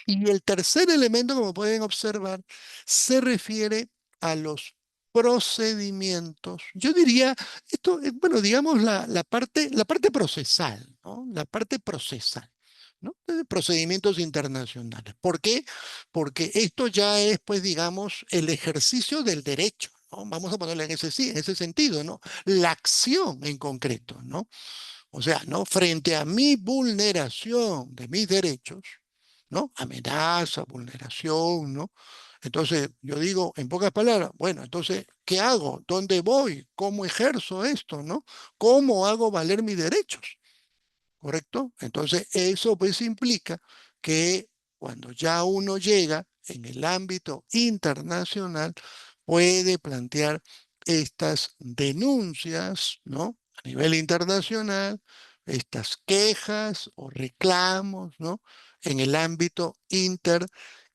S2: Y el tercer elemento, como pueden observar, se refiere a los procedimientos. Yo diría, esto, bueno, digamos la parte procesal, ¿no? La parte procesal, ¿no? De procedimientos internacionales. ¿Por qué? Porque esto ya es, pues, digamos, el ejercicio del derecho, ¿no? Vamos a ponerlo en ese sentido, ¿no? La acción en concreto, ¿no? O sea, ¿no? Frente a mi vulneración de mis derechos, ¿no? Amenaza, vulneración, ¿no? Entonces, yo digo, en pocas palabras, bueno, entonces, ¿qué hago? ¿Dónde voy? ¿Cómo ejerzo esto, no? ¿Cómo hago valer mis derechos? ¿Correcto? Entonces, eso pues implica que cuando ya uno llega en el ámbito internacional, puede plantear estas denuncias, ¿no? A nivel internacional, estas quejas o reclamos, ¿no? En el ámbito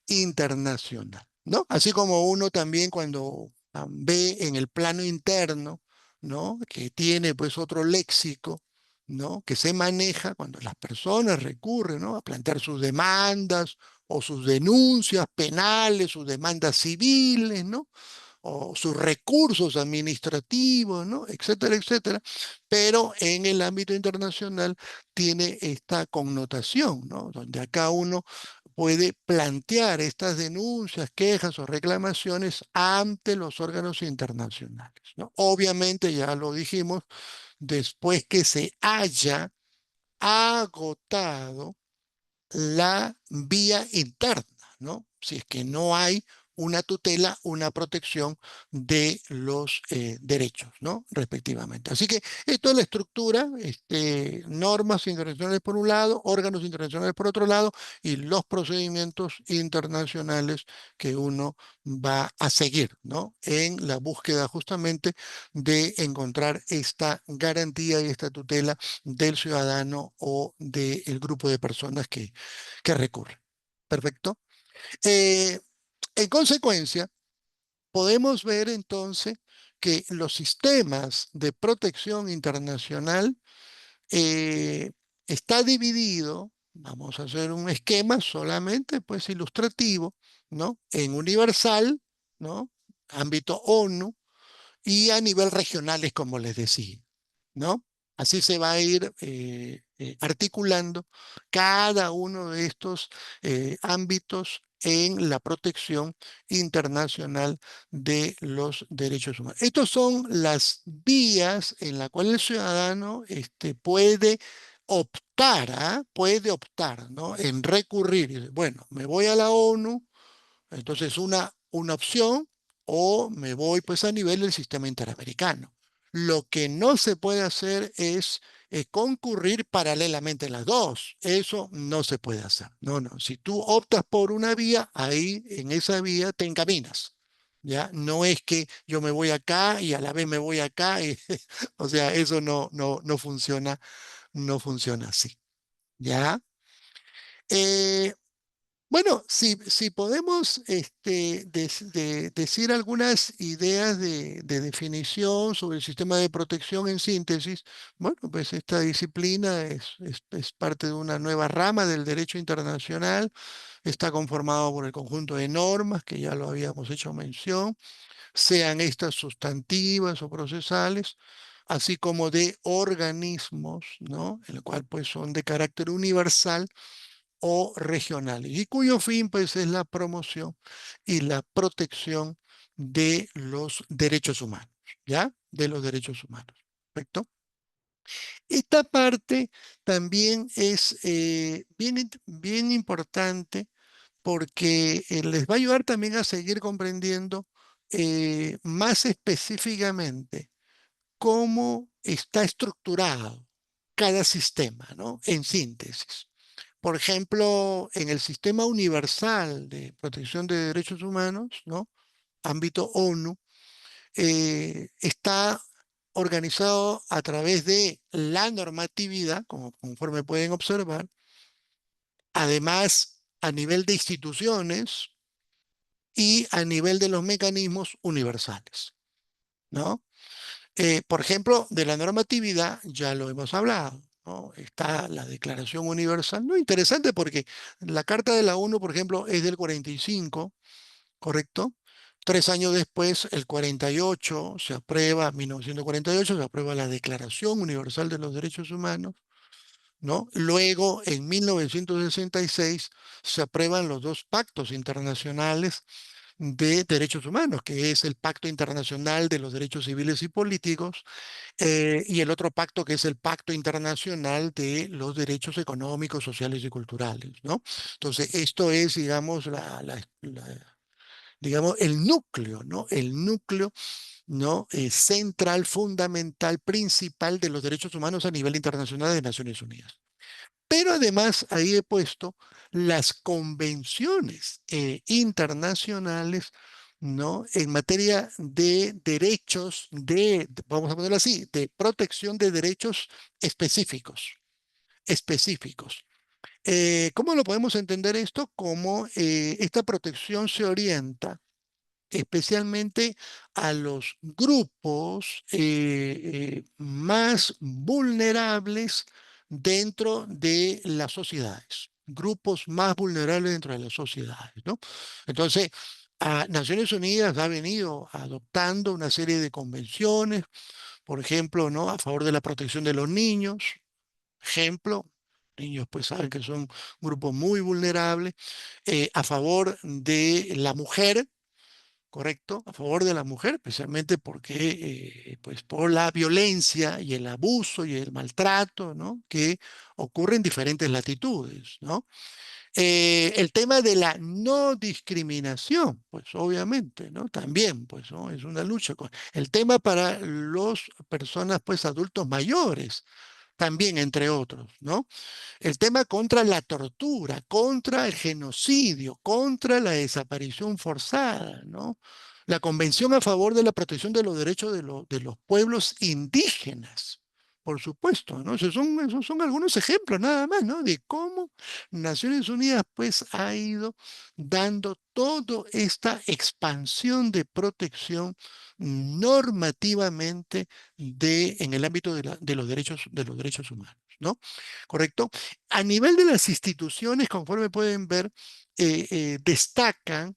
S2: internacional, ¿no? Así como uno también cuando ve en el plano interno, ¿no? Que tiene pues otro léxico, ¿no? Que se maneja cuando las personas recurren, ¿no? A plantear sus demandas o sus denuncias penales, sus demandas civiles, ¿no? O sus recursos administrativos, ¿no? Etcétera, etcétera. Pero en el ámbito internacional tiene esta connotación, ¿no? Donde acá uno puede plantear estas denuncias, quejas o reclamaciones ante los órganos internacionales, ¿no? Obviamente, ya lo dijimos, después que se haya agotado la vía interna, ¿no? Si es que no hay una tutela, una protección de los derechos, ¿no? Respectivamente. Así que esto es la estructura, normas internacionales por un lado, órganos internacionales por otro lado, y los procedimientos internacionales que uno va a seguir, ¿no? En la búsqueda justamente de encontrar esta garantía y esta tutela del ciudadano o del grupo de personas que recurre. Perfecto. Eh, en consecuencia, podemos ver entonces que los sistemas de protección internacional está dividido, vamos a hacer un esquema solamente pues ilustrativo, ¿no? En universal, ¿no? Ámbito ONU y a nivel regionales, como les decía, ¿no? Así se va a ir articulando cada uno de estos ámbitos en la protección internacional de los derechos humanos. Estas son las vías en las cuales el ciudadano puede optar, ¿ah? Puede optar, ¿no? En recurrir. Bueno, me voy a la ONU, entonces, una opción, o me voy pues a nivel del sistema interamericano. Lo que no se puede hacer es concurrir paralelamente en las dos. Eso no se puede hacer. No, no. Si tú optas por una vía, ahí en esa vía te encaminas. ¿Ya? No es que yo me voy acá y a la vez me voy acá. O sea, eso no funciona, no funciona así. ¿Ya? Eh, bueno, si podemos decir algunas ideas de definición sobre el sistema de protección en síntesis, bueno, pues esta disciplina es parte de una nueva rama del derecho internacional, está conformado por el conjunto de normas, que ya lo habíamos hecho mención, sean estas sustantivas o procesales, así como de organismos, ¿no? El cual pues son de carácter universal o regionales, y cuyo fin pues es la promoción y la protección de los derechos humanos, ¿ya? De los derechos humanos. ¿Perfecto? Esta parte también es bien importante porque les va a ayudar también a seguir comprendiendo más específicamente cómo está estructurado cada sistema, ¿no? En síntesis. Por ejemplo, en el sistema universal de protección de derechos humanos, ¿no? Ámbito ONU, está organizado a través de la normatividad, como conforme pueden observar, además a nivel de instituciones y a nivel de los mecanismos universales, ¿no? Por ejemplo, de la normatividad ya lo hemos hablado, ¿no? Está la Declaración Universal. No, interesante porque la Carta de la ONU, por ejemplo, es del 45, ¿correcto? 3 años después, el 48, se aprueba, 1948, se aprueba la Declaración Universal de los Derechos Humanos, ¿no? Luego, en 1966, se aprueban los dos pactos internacionales de derechos humanos, que es el Pacto Internacional de los Derechos Civiles y Políticos y el otro pacto que es el Pacto Internacional de los Derechos Económicos, Sociales y Culturales, ¿no? Entonces, esto es, digamos, digamos, el núcleo, ¿no? El núcleo, ¿no? Central, fundamental, principal de los derechos humanos a nivel internacional de Naciones Unidas. Pero además ahí he puesto las convenciones internacionales ¿no? En materia de derechos, vamos a ponerlo así, de protección de derechos específicos, específicos. ¿Cómo lo podemos entender esto? Como esta protección se orienta especialmente a los grupos más vulnerables dentro de las sociedades, grupos más vulnerables dentro de las sociedades, ¿no? Entonces, Naciones Unidas ha venido adoptando una serie de convenciones, por ejemplo, ¿no? A favor de la protección de los niños, ejemplo. Niños pues saben que son grupos muy vulnerables, a favor de la mujer, correcto, a favor de la mujer, especialmente porque, pues por la violencia y el abuso y el maltrato, ¿no? Que ocurre en diferentes latitudes, ¿no? El tema de la no discriminación, pues obviamente, ¿no? También, pues, ¿no? Es una lucha. El tema para las personas, pues, adultos mayores, también, entre otros, ¿no? El tema contra la tortura, contra el genocidio, contra la desaparición forzada, ¿no? La Convención a favor de la protección de los derechos de los pueblos indígenas, por supuesto, ¿no? Esos son algunos ejemplos nada más, ¿no? De cómo Naciones Unidas pues ha ido dando toda esta expansión de protección normativamente en el ámbito de los derechos humanos, ¿no? ¿Correcto? A nivel de las instituciones, conforme pueden ver, destacan,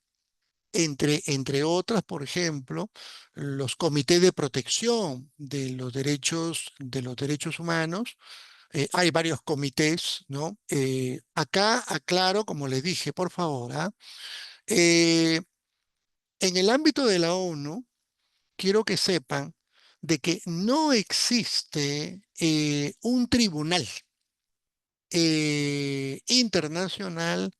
S2: entre otras, por ejemplo, los comités de protección de los derechos humanos. Hay varios comités, ¿no? Acá aclaro, como les dije, por favor, ¿ah? Eh, en el ámbito de la ONU, quiero que sepan de que no existe un tribunal internacional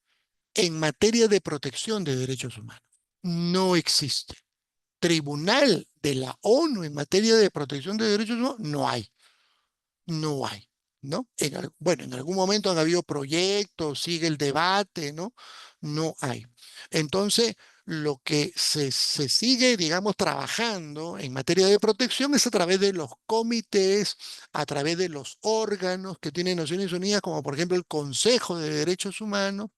S2: en materia de protección de derechos humanos. No existe. Tribunal de la ONU en materia de protección de derechos humanos, no hay. No hay, ¿no? Bueno, en algún momento han habido proyectos, sigue el debate, ¿no? No hay. Entonces, lo que se sigue, digamos, trabajando en materia de protección es a través de los comités, a través de los órganos que tiene Naciones Unidas, como por ejemplo el Consejo de Derechos Humanos,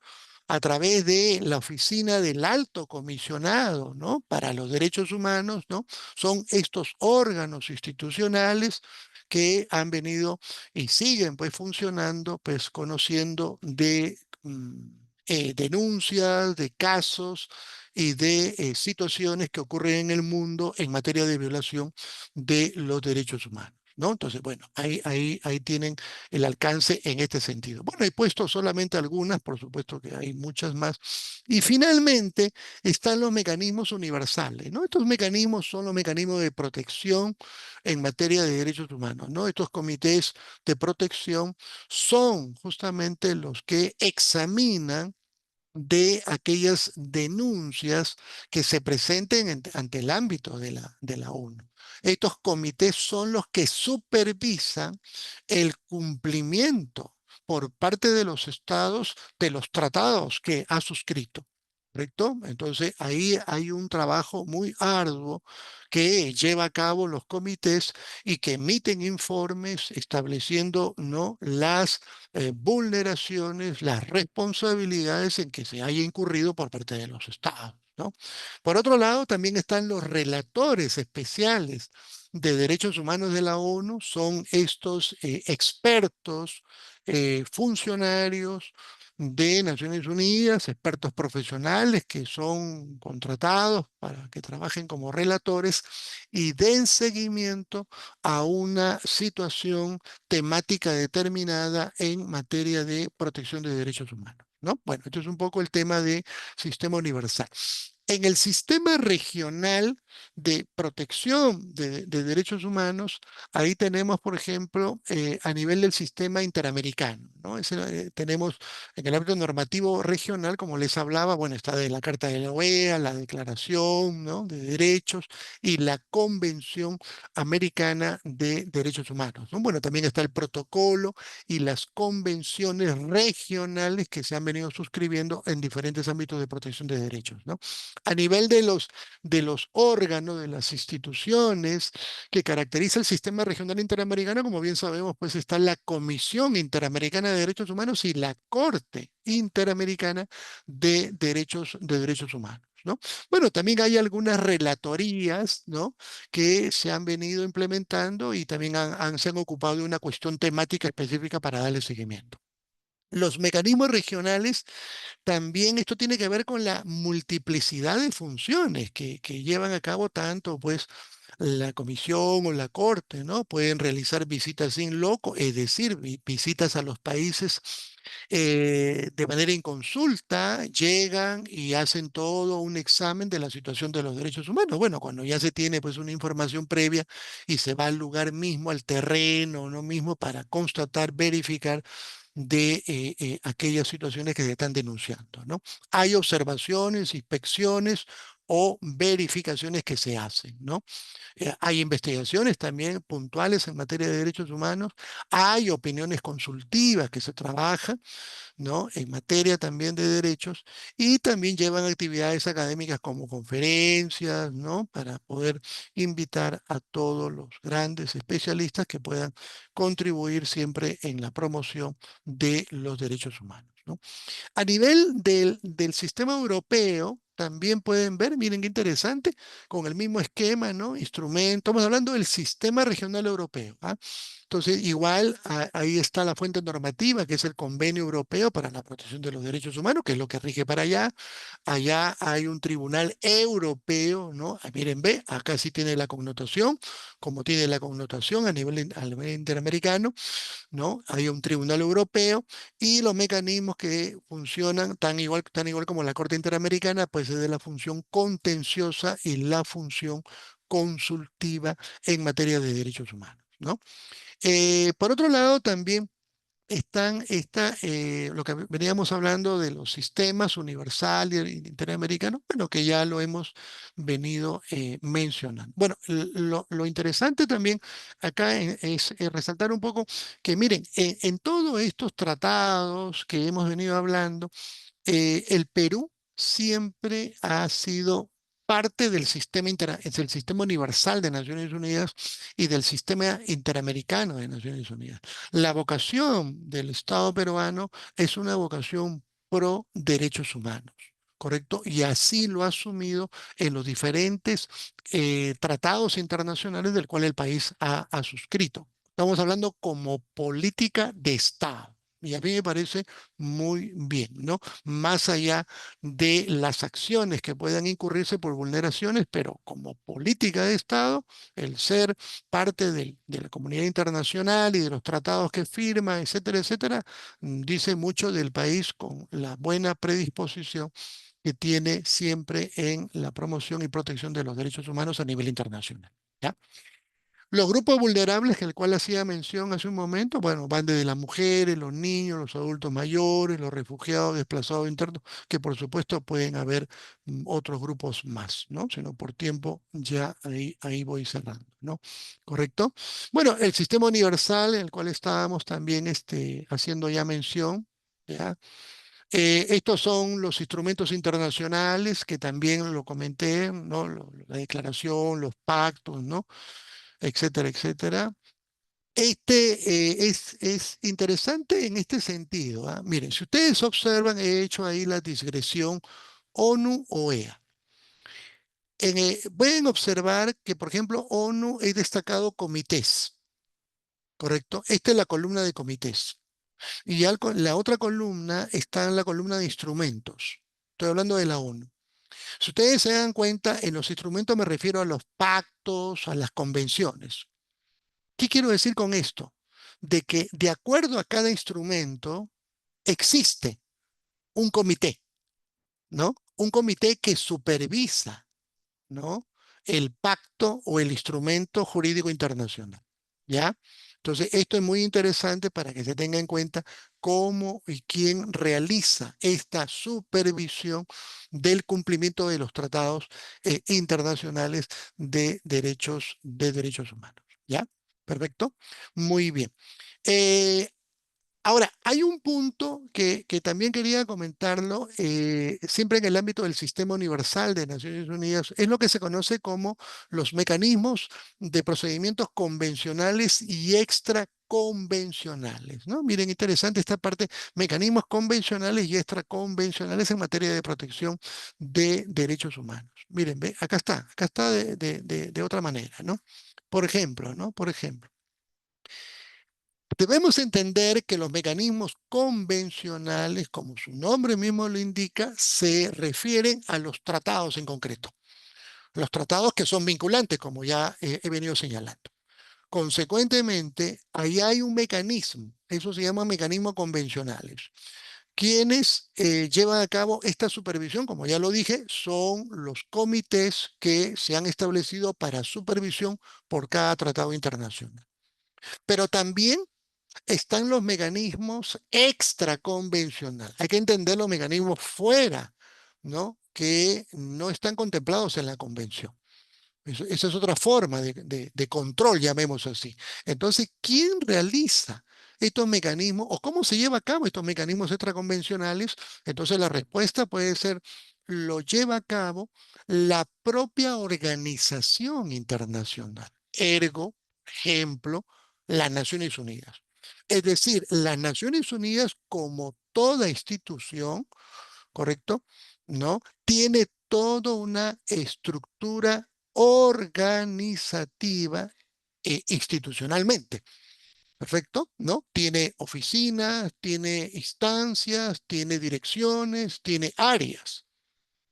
S2: a través de la oficina del Alto Comisionado, ¿no? Para los Derechos Humanos, ¿no? Son estos órganos institucionales que han venido y siguen pues funcionando, pues conociendo de denuncias, de casos y de situaciones que ocurren en el mundo en materia de violación de los derechos humanos, ¿no? Entonces, bueno, ahí tienen el alcance en este sentido. Bueno, he puesto solamente algunas, por supuesto que hay muchas más. Y finalmente están los mecanismos universales, ¿no? Estos mecanismos son los mecanismos de protección en materia de derechos humanos, ¿no? Estos comités de protección son justamente los que examinan de aquellas denuncias que se presenten ante el ámbito de la ONU. Estos comités son los que supervisan el cumplimiento por parte de los estados de los tratados que ha suscrito. ¿Correcto? Entonces ahí hay un trabajo muy arduo que lleva a cabo los comités y que emiten informes estableciendo, ¿no?, las vulneraciones, las responsabilidades en que se haya incurrido por parte de los estados, ¿no? Por otro lado, también están los relatores especiales de derechos humanos de la ONU, son estos expertos, funcionarios de Naciones Unidas, expertos profesionales que son contratados para que trabajen como relatores y den seguimiento a una situación temática determinada en materia de protección de derechos humanos, ¿no? Bueno, esto es un poco el tema de sistema universal. En el sistema regional de protección de derechos humanos, ahí tenemos, por ejemplo, a nivel del sistema interamericano, ¿no? Tenemos en el ámbito normativo regional, como les hablaba, bueno, está de la Carta de la OEA, la Declaración, ¿no?, de Derechos y la Convención Americana de Derechos Humanos, ¿no? Bueno, también está el protocolo y las convenciones regionales que se han venido suscribiendo en diferentes ámbitos de protección de derechos, ¿no? A nivel de los órganos, de las instituciones que caracteriza el sistema regional interamericano, como bien sabemos, pues está la Comisión Interamericana de Derechos Humanos y la Corte Interamericana de Derechos Humanos, ¿no? Bueno, también hay algunas relatorías, ¿no? Que se han venido implementando y también se han ocupado de una cuestión temática específica para darle seguimiento. Los mecanismos regionales también esto tiene que ver con la multiplicidad de funciones que llevan a cabo tanto pues la comisión o la corte, ¿no? Pueden realizar visitas in loco, es decir, visitas a los países de manera inconsulta, llegan y hacen todo un examen de la situación de los derechos humanos. Bueno, cuando ya se tiene pues una información previa y se va al lugar mismo, al terreno, ¿no? Mismo para constatar, verificar de aquellas situaciones que se están denunciando, ¿no? Hay observaciones, inspecciones o verificaciones que se hacen, ¿no? Hay investigaciones también puntuales en materia de derechos humanos, hay opiniones consultivas que se trabajan, ¿no? En materia también de derechos y también llevan actividades académicas como conferencias, ¿no? Para poder invitar a todos los grandes especialistas que puedan contribuir siempre en la promoción de los derechos humanos, ¿no? A nivel del sistema europeo, también pueden ver, miren qué interesante, con el mismo esquema, ¿no? Instrumento, estamos hablando del sistema regional europeo, ¿ah? Entonces, igual ahí está la fuente normativa, que es el Convenio Europeo para la Protección de los Derechos Humanos, que es lo que rige para allá. Allá hay un tribunal europeo, ¿no? Ah, miren, ve, acá sí tiene la connotación, como tiene la connotación a nivel interamericano, ¿no? Hay un tribunal europeo y los mecanismos que funcionan tan igual como la Corte Interamericana, pues es de la función contenciosa y la función consultiva en materia de derechos humanos, ¿no? Por otro lado, también lo que veníamos hablando de los sistemas universal y interamericano, bueno, que ya lo hemos venido mencionando. Bueno, lo interesante también acá es resaltar un poco que miren, en todos estos tratados que hemos venido hablando, el Perú siempre ha sido parte del es el sistema universal de Naciones Unidas y del sistema interamericano de Naciones Unidas. La vocación del Estado peruano es una vocación pro derechos humanos. ¿Correcto? Y así lo ha asumido en los diferentes tratados internacionales del cual el país ha suscrito. Estamos hablando como política de Estado. Y a mí me parece muy bien, ¿no? Más allá de las acciones que puedan incurrirse por vulneraciones, pero como política de Estado, el ser parte de la comunidad internacional y de los tratados que firma, etcétera, etcétera, dice mucho del país con la buena predisposición que tiene siempre en la promoción y protección de los derechos humanos a nivel internacional. ¿Ya? Los grupos vulnerables, que el cual hacía mención hace un momento, bueno, van desde las mujeres, los niños, los adultos mayores, los refugiados, desplazados internos, que por supuesto pueden haber otros grupos más, ¿no? Sino por tiempo ya ahí voy cerrando, ¿no? ¿Correcto? Bueno, el sistema universal, en el cual estábamos también haciendo ya mención, ¿ya? Estos son los instrumentos internacionales que también lo comenté, ¿no? La declaración, los pactos, ¿no? Etcétera, etcétera. Es interesante en este sentido, ¿ah? Miren, si ustedes observan, he hecho ahí la digresión ONU-OEA. Pueden observar que, por ejemplo, ONU he destacado comités, ¿correcto? Esta es la columna de comités. Y ya la otra columna está en la columna de instrumentos. Estoy hablando de la ONU. Si ustedes se dan cuenta, en los instrumentos me refiero a los pactos, a las convenciones. ¿Qué quiero decir con esto? De que de acuerdo a cada instrumento existe un comité, ¿no? Un comité que supervisa, ¿no? El pacto o el instrumento jurídico internacional, ¿ya? Entonces, esto es muy interesante para que se tenga en cuenta cómo y quién realiza esta supervisión del cumplimiento de los tratados internacionales de derechos humanos, ¿ya? Perfecto. Muy bien. Eh, Ahora, hay un punto que también quería comentarlo, siempre en el ámbito del Sistema Universal de Naciones Unidas, es lo que se conoce como los mecanismos de procedimientos convencionales y extraconvencionales, ¿no? Miren, interesante esta parte, mecanismos convencionales y extraconvencionales en materia de protección de derechos humanos. Miren, ve, acá está de otra manera, ¿no? Por ejemplo, ¿no? Por ejemplo. Debemos entender que los mecanismos convencionales, como su nombre mismo lo indica, se refieren a los tratados en concreto. Los tratados que son vinculantes, como ya he venido señalando. Consecuentemente, ahí hay un mecanismo, eso se llama mecanismos convencionales. Quienes llevan a cabo esta supervisión, como ya lo dije, son los comités que se han establecido para supervisión por cada tratado internacional. Pero también están los mecanismos extraconvencionales. Hay que entender los mecanismos fuera, ¿no? Que no están contemplados en la convención. Esa es otra forma de control, llamemos así. Entonces, ¿quién realiza estos mecanismos o cómo se lleva a cabo estos mecanismos extraconvencionales? Entonces, la respuesta puede ser, lo lleva a cabo la propia organización internacional. Ergo, ejemplo, las Naciones Unidas. Es decir, las Naciones Unidas, como toda institución, ¿correcto? ¿No? Tiene toda una estructura organizativa e institucionalmente. ¿Perfecto? ¿No? Tiene oficinas, tiene instancias, tiene direcciones, tiene áreas.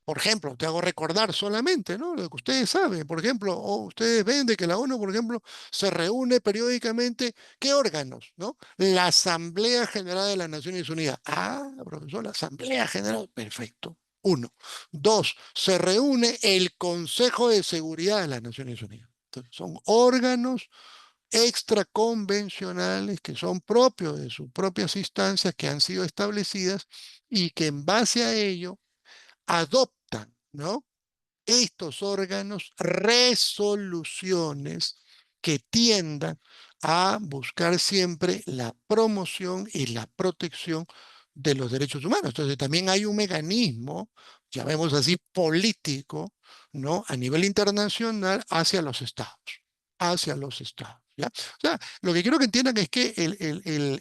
S2: Por ejemplo, te hago recordar solamente, ¿no? Lo que ustedes saben. Por ejemplo, o ustedes ven de que la ONU, por ejemplo, se reúne periódicamente. ¿Qué órganos, no? La Asamblea General de las Naciones Unidas. Ah, profesor, la Asamblea General. Perfecto. Uno. Dos, se reúne el Consejo de Seguridad de las Naciones Unidas. Entonces, son órganos extraconvencionales que son propios de sus propias instancias que han sido establecidas y que en base a ello adoptan, ¿no? Estos órganos resoluciones que tiendan a buscar siempre la promoción y la protección de los derechos humanos. Entonces también hay un mecanismo, llamemos así, político, ¿no? A nivel internacional hacia los estados. ¿Ya? O sea, lo que quiero que entiendan es que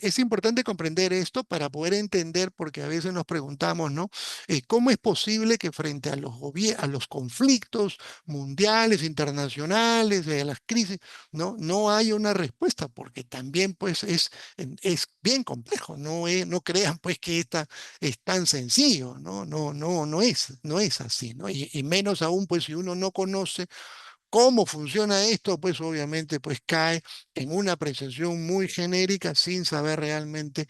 S2: es importante comprender esto para poder entender, porque a veces nos preguntamos, ¿no? ¿Cómo es posible que frente a a los conflictos mundiales, internacionales, de las crisis, no hay una respuesta? Porque también pues es bien complejo, no crean pues que esta es tan sencillo, no es así, ¿no? Y menos aún pues si uno no conoce cómo funciona esto, pues obviamente pues cae en una apreciación muy genérica sin saber realmente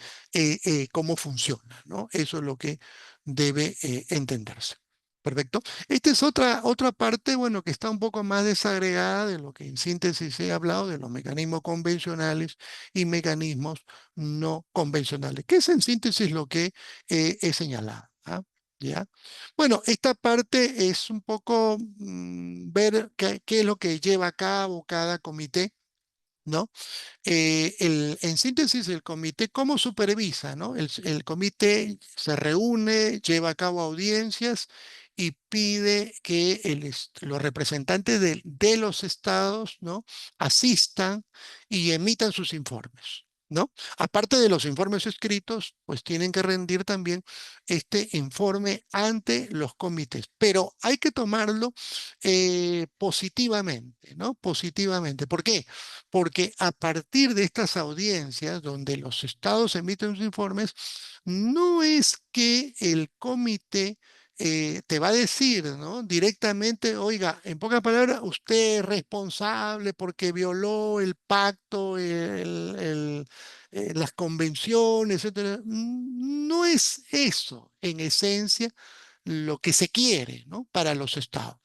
S2: cómo funciona, ¿no? Eso es lo que debe entenderse. Perfecto. Esta es otra parte, bueno, que está un poco más desagregada de lo que en síntesis he hablado, de los mecanismos convencionales y mecanismos no convencionales, que es en síntesis lo que he señalado. ¿Ah? ¿Ya? Bueno, esta parte es un poco ver qué es lo que lleva a cabo cada comité, ¿no? En síntesis, el comité, ¿cómo supervisa, no? El comité se reúne, lleva a cabo audiencias y pide que los representantes de los estados, ¿no? Asistan y emitan sus informes, ¿no? Aparte de los informes escritos, pues tienen que rendir también este informe ante los comités, pero hay que tomarlo positivamente, ¿no? Positivamente. ¿Por qué? Porque a partir de estas audiencias donde los estados emiten sus informes, no es que el comité te va a decir, ¿no? Directamente, oiga, en pocas palabras, usted es responsable porque violó el pacto, las convenciones, etcétera. No es eso, en esencia, lo que se quiere, ¿no? Para los estados,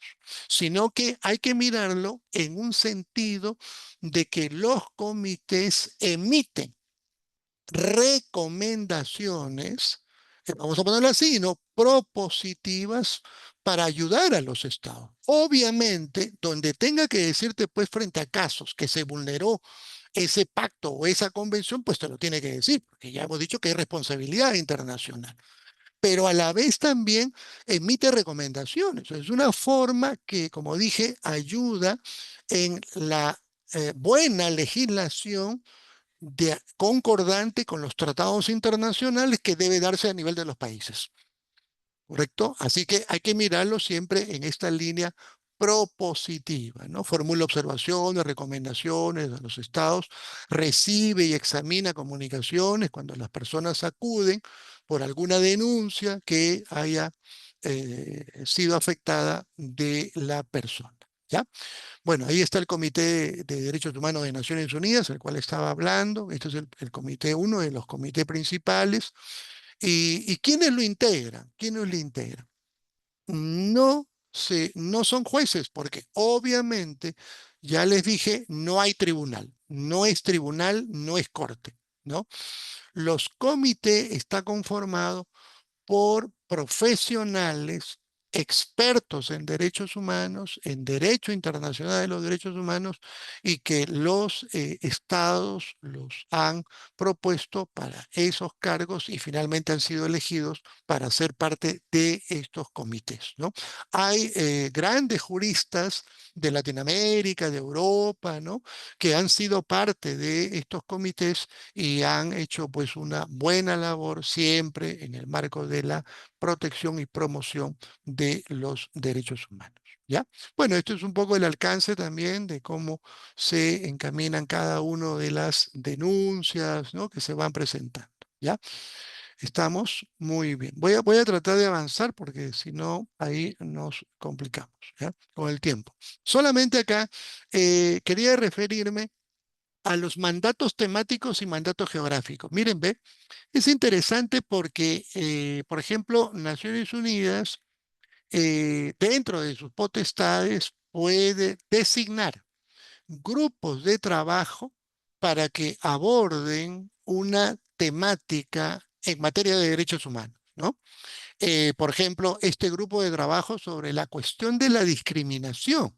S2: sino que hay que mirarlo en un sentido de que los comités emiten recomendaciones, vamos a ponerlo así, ¿no? Propositivas para ayudar a los estados. Obviamente, donde tenga que decirte, pues, frente a casos que se vulneró ese pacto o esa convención, pues te lo tiene que decir, porque ya hemos dicho que hay responsabilidad internacional, pero a la vez también emite recomendaciones. Es una forma que, como dije, ayuda en la buena legislación concordante con los tratados internacionales que debe darse a nivel de los países. ¿Correcto? Así que hay que mirarlo siempre en esta línea propositiva, ¿no? Formula observaciones, recomendaciones a los estados, recibe y examina comunicaciones cuando las personas acuden por alguna denuncia que haya sido afectada de la persona. ¿Ya? Bueno, ahí está el Comité de Derechos Humanos de Naciones Unidas, el cual estaba hablando. Este es el comité, uno de los comités principales. ¿Y quiénes lo integran? ¿Quiénes lo integran? No son jueces, porque obviamente, ya les dije, no hay tribunal. No es tribunal, no es corte, ¿no? Los comités está conformado por profesionales expertos en derechos humanos, en derecho internacional de los derechos humanos, y que los estados los han propuesto para esos cargos y finalmente han sido elegidos para ser parte de estos comités, ¿no? Hay grandes juristas de Latinoamérica, de Europa, ¿no? Que han sido parte de estos comités y han hecho pues una buena labor siempre en el marco de la protección y promoción de los derechos humanos. ¿Ya? Bueno, esto es un poco el alcance también de cómo se encaminan cada una de las denuncias, ¿no? Que se van presentando. ¿Ya? Estamos muy bien. Voy a tratar de avanzar porque si no, ahí nos complicamos, ¿ya? Con el tiempo. Solamente acá quería referirme a los mandatos temáticos y mandatos geográficos. Miren, ve, es interesante porque, por ejemplo, Naciones Unidas, dentro de sus potestades, puede designar grupos de trabajo para que aborden una temática en materia de derechos humanos, ¿no? Por ejemplo, este grupo de trabajo sobre la cuestión de la discriminación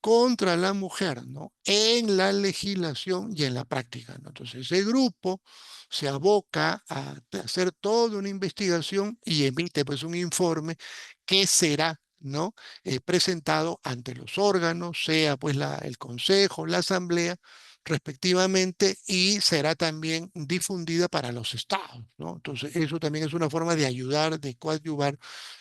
S2: contra la mujer, ¿no? En la legislación y en la práctica, ¿no? Entonces, ese grupo se aboca a hacer toda una investigación y emite pues un informe que será, ¿no? Presentado ante los órganos, sea pues el Consejo, la Asamblea, respectivamente, y será también difundida para los estados, ¿no? Entonces, eso también es una forma de ayudar, de coadyuvar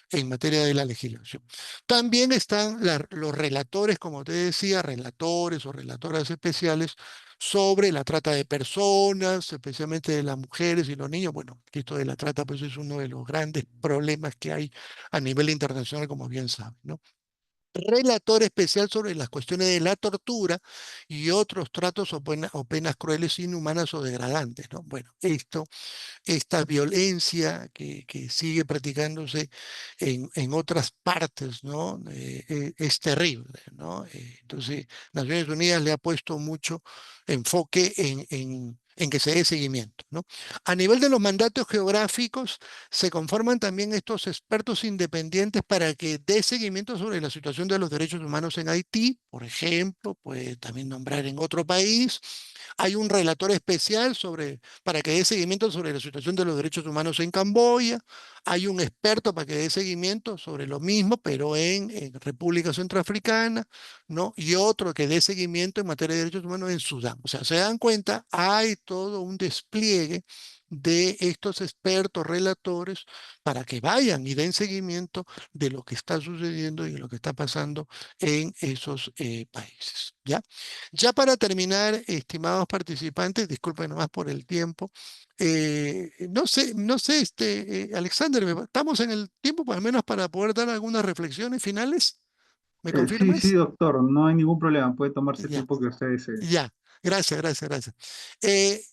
S2: en materia de la legislación. También están los relatores, como te decía, relatores o relatoras especiales sobre la trata de personas, especialmente de las mujeres y los niños. Bueno, esto de la trata pues es uno de los grandes problemas que hay a nivel internacional, como bien saben, ¿no? Relator especial sobre las cuestiones de la tortura y otros tratos o penas crueles, inhumanas o degradantes, ¿no? Bueno, esta violencia que sigue practicándose en otras partes, ¿no? Es terrible, ¿no? Entonces, Naciones Unidas le ha puesto mucho enfoque en que se dé seguimiento, ¿no? A nivel de los mandatos geográficos, se conforman también estos expertos independientes para que dé seguimiento sobre la situación de los derechos humanos en Haití, por ejemplo, puede también nombrar en otro país. Hay un relator especial para que dé seguimiento sobre la situación de los derechos humanos en Camboya. Hay un experto para que dé seguimiento sobre lo mismo, pero en República Centroafricana, ¿no? Y otro que dé seguimiento en materia de derechos humanos en Sudán. O sea, se dan cuenta, hay todo un despliegue de estos expertos relatores para que vayan y den seguimiento de lo que está sucediendo y de lo que está pasando en esos países. ¿Ya? Ya para terminar, estimados participantes, disculpen nomás por el tiempo. No sé, Alexander, ¿estamos en el tiempo, por lo menos para poder dar algunas reflexiones finales? ¿Me
S1: Sí, sí,
S2: confirmas?
S1: doctor, no hay ningún problema, puede tomarse el
S2: Ya,
S1: tiempo que usted desee.
S2: ya. Gracias, gracias, gracias. Eh,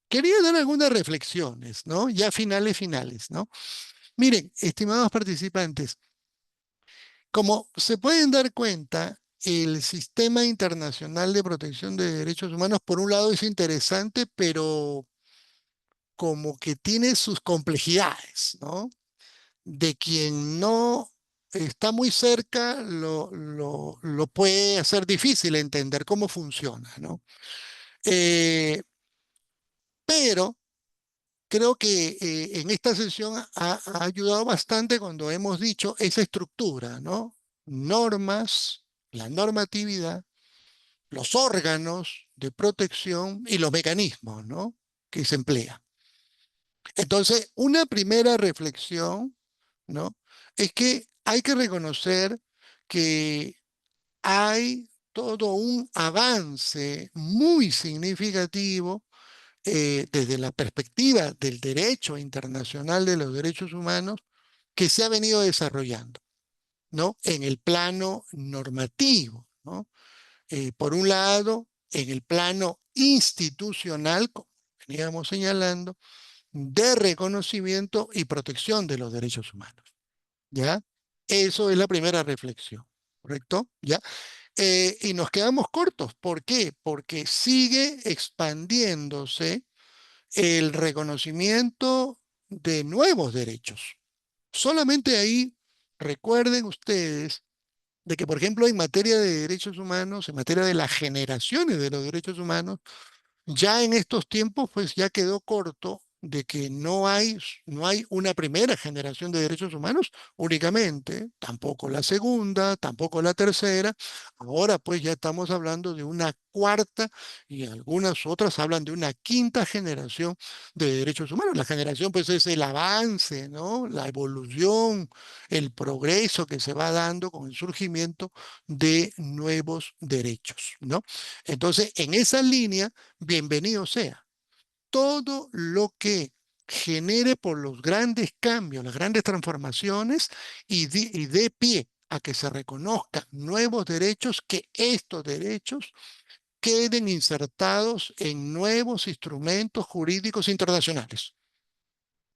S2: Quería dar algunas reflexiones, ¿no? Ya finales, ¿no? Miren, estimados participantes, como se pueden dar cuenta, el sistema internacional de protección de derechos humanos, por un lado, es interesante, pero como que tiene sus complejidades, ¿no? De quien no está muy cerca, lo puede hacer difícil entender cómo funciona, ¿no? Eh, pero creo que en esta sesión ha ayudado bastante cuando hemos dicho esa estructura, ¿no? Normas, la normatividad, los órganos de protección y los mecanismos, ¿no? Que se emplean. Entonces, una primera reflexión, ¿no? Es que hay que reconocer que hay todo un avance muy significativo desde la perspectiva del derecho internacional de los derechos humanos que se ha venido desarrollando, ¿no? En el plano normativo, ¿no? Por un lado, en el plano institucional, como veníamos señalando, de reconocimiento y protección de los derechos humanos, ¿ya? Eso es la primera reflexión, ¿correcto? ¿Ya? Y nos quedamos cortos. ¿Por qué? Porque sigue expandiéndose el reconocimiento de nuevos derechos. Solamente ahí recuerden ustedes de que, por ejemplo, en materia de derechos humanos, en materia de las generaciones de los derechos humanos, ya en estos tiempos, pues ya quedó corto de que no hay una primera generación de derechos humanos únicamente, tampoco la segunda, tampoco la tercera. Ahora pues ya estamos hablando de una cuarta y algunas otras hablan de una quinta generación de derechos humanos. La generación pues es el avance, ¿no? La evolución, el progreso que se va dando con el surgimiento de nuevos derechos, ¿no? Entonces, en esa línea, bienvenido sea. Todo lo que genere por los grandes cambios, las grandes transformaciones y dé pie a que se reconozcan nuevos derechos, que estos derechos queden insertados en nuevos instrumentos jurídicos internacionales.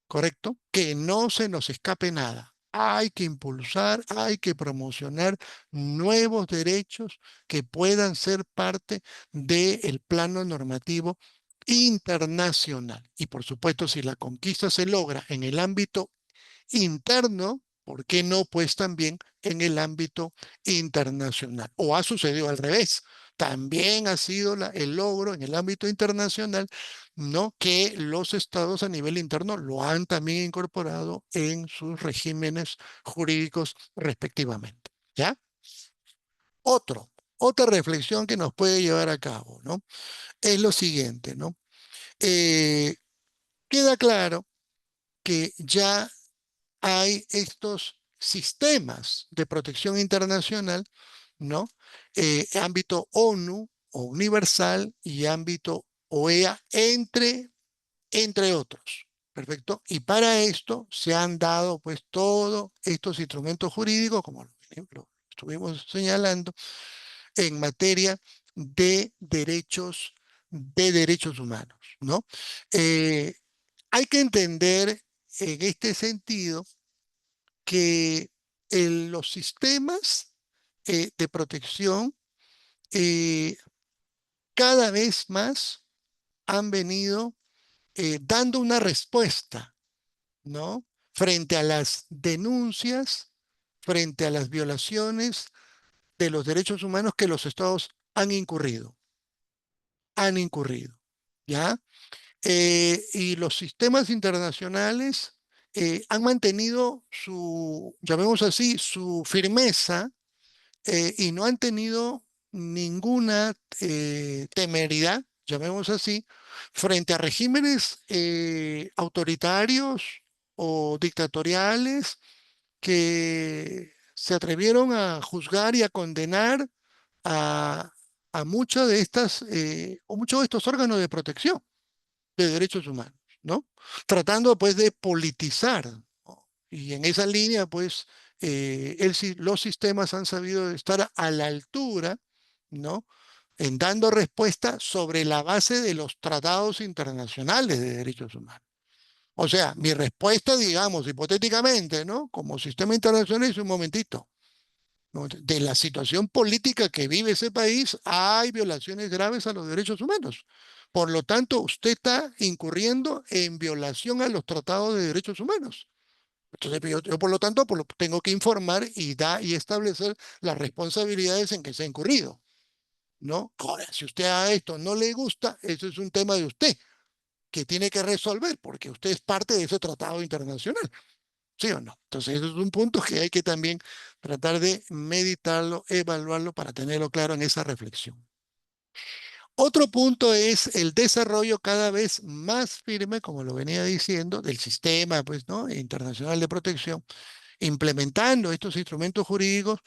S2: ¿Correcto? Que no se nos escape nada. Hay que impulsar, hay que promocionar nuevos derechos que puedan ser parte del plano normativo internacional. Y por supuesto, si la conquista se logra en el ámbito interno, ¿por qué no? Pues también en el ámbito internacional. O ha sucedido al revés. También ha sido el logro en el ámbito internacional, ¿no? Que los estados a nivel interno lo han también incorporado en sus regímenes jurídicos respectivamente. ¿Ya? Otra reflexión que nos puede llevar a cabo, ¿no? Es lo siguiente, ¿no? Eh, queda claro que ya hay estos sistemas de protección internacional, ¿no? Ámbito ONU o universal y ámbito OEA, entre otros. Perfecto. Y para esto se han dado pues todos estos instrumentos jurídicos, como lo estuvimos señalando, en materia de derechos humanos, ¿no? Eh, hay que entender en este sentido que los sistemas de protección eh, cada vez más han venido dando una respuesta, ¿no? Frente a las denuncias, frente a las violaciones de los derechos humanos que los estados han incurrido, ¿ya? Y los sistemas internacionales han mantenido llamemos así, su firmeza y no han tenido ninguna temeridad, llamemos así, frente a regímenes autoritarios o dictatoriales que se atrevieron a juzgar y a condenar a, a muchas de estas o muchos de estos órganos de protección de derechos humanos, ¿no? Tratando pues de politizar, ¿no? Y en esa línea pues los sistemas han sabido estar a la altura, ¿no? En dando respuesta sobre la base de los tratados internacionales de derechos humanos. O sea, mi respuesta, digamos, hipotéticamente, ¿no? Como sistema internacional es un momentito, ¿no? De la situación política que vive ese país, hay violaciones graves a los derechos humanos. Por lo tanto, usted está incurriendo en violación a los tratados de derechos humanos. Entonces, yo, por lo tanto, tengo que informar y establecer las responsabilidades en que se ha incurrido. ¿no? Ahora, si usted a esto no le gusta, eso es un tema de usted que tiene que resolver, porque usted es parte de ese tratado internacional, ¿sí o no? Entonces, eso es un punto que hay que también tratar de meditarlo, evaluarlo para tenerlo claro en esa reflexión. Otro punto es el desarrollo cada vez más firme, como lo venía diciendo, del sistema, pues, ¿no? Internacional de protección, implementando estos instrumentos jurídicos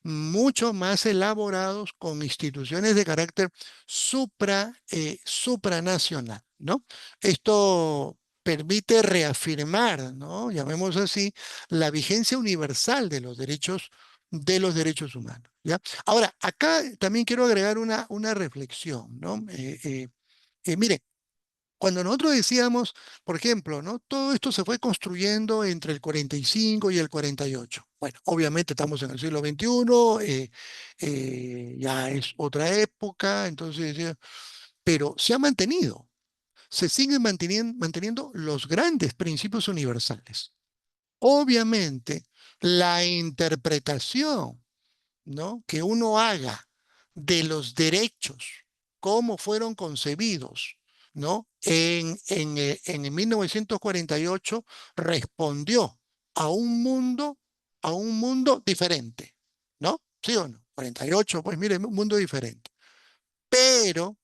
S2: mucho más elaborados con instituciones de carácter supranacional, ¿no? Esto permite reafirmar, ¿no? Llamemos así, la vigencia universal de los derechos humanos, ¿ya? Ahora, acá también quiero agregar una reflexión, ¿no? Mire, cuando nosotros decíamos, por ejemplo, ¿no? Todo esto se fue construyendo entre el 45 y el 48. Bueno, obviamente estamos en el siglo XXI, ya es otra época, entonces, pero se ha mantenido, se siguen manteniendo los grandes principios universales. Obviamente, la interpretación, ¿no? Que uno haga de los derechos, cómo fueron concebidos, ¿no? En 1948 respondió a a un mundo diferente, ¿no? ¿Sí o no? 48, pues mire, un mundo diferente. Pero,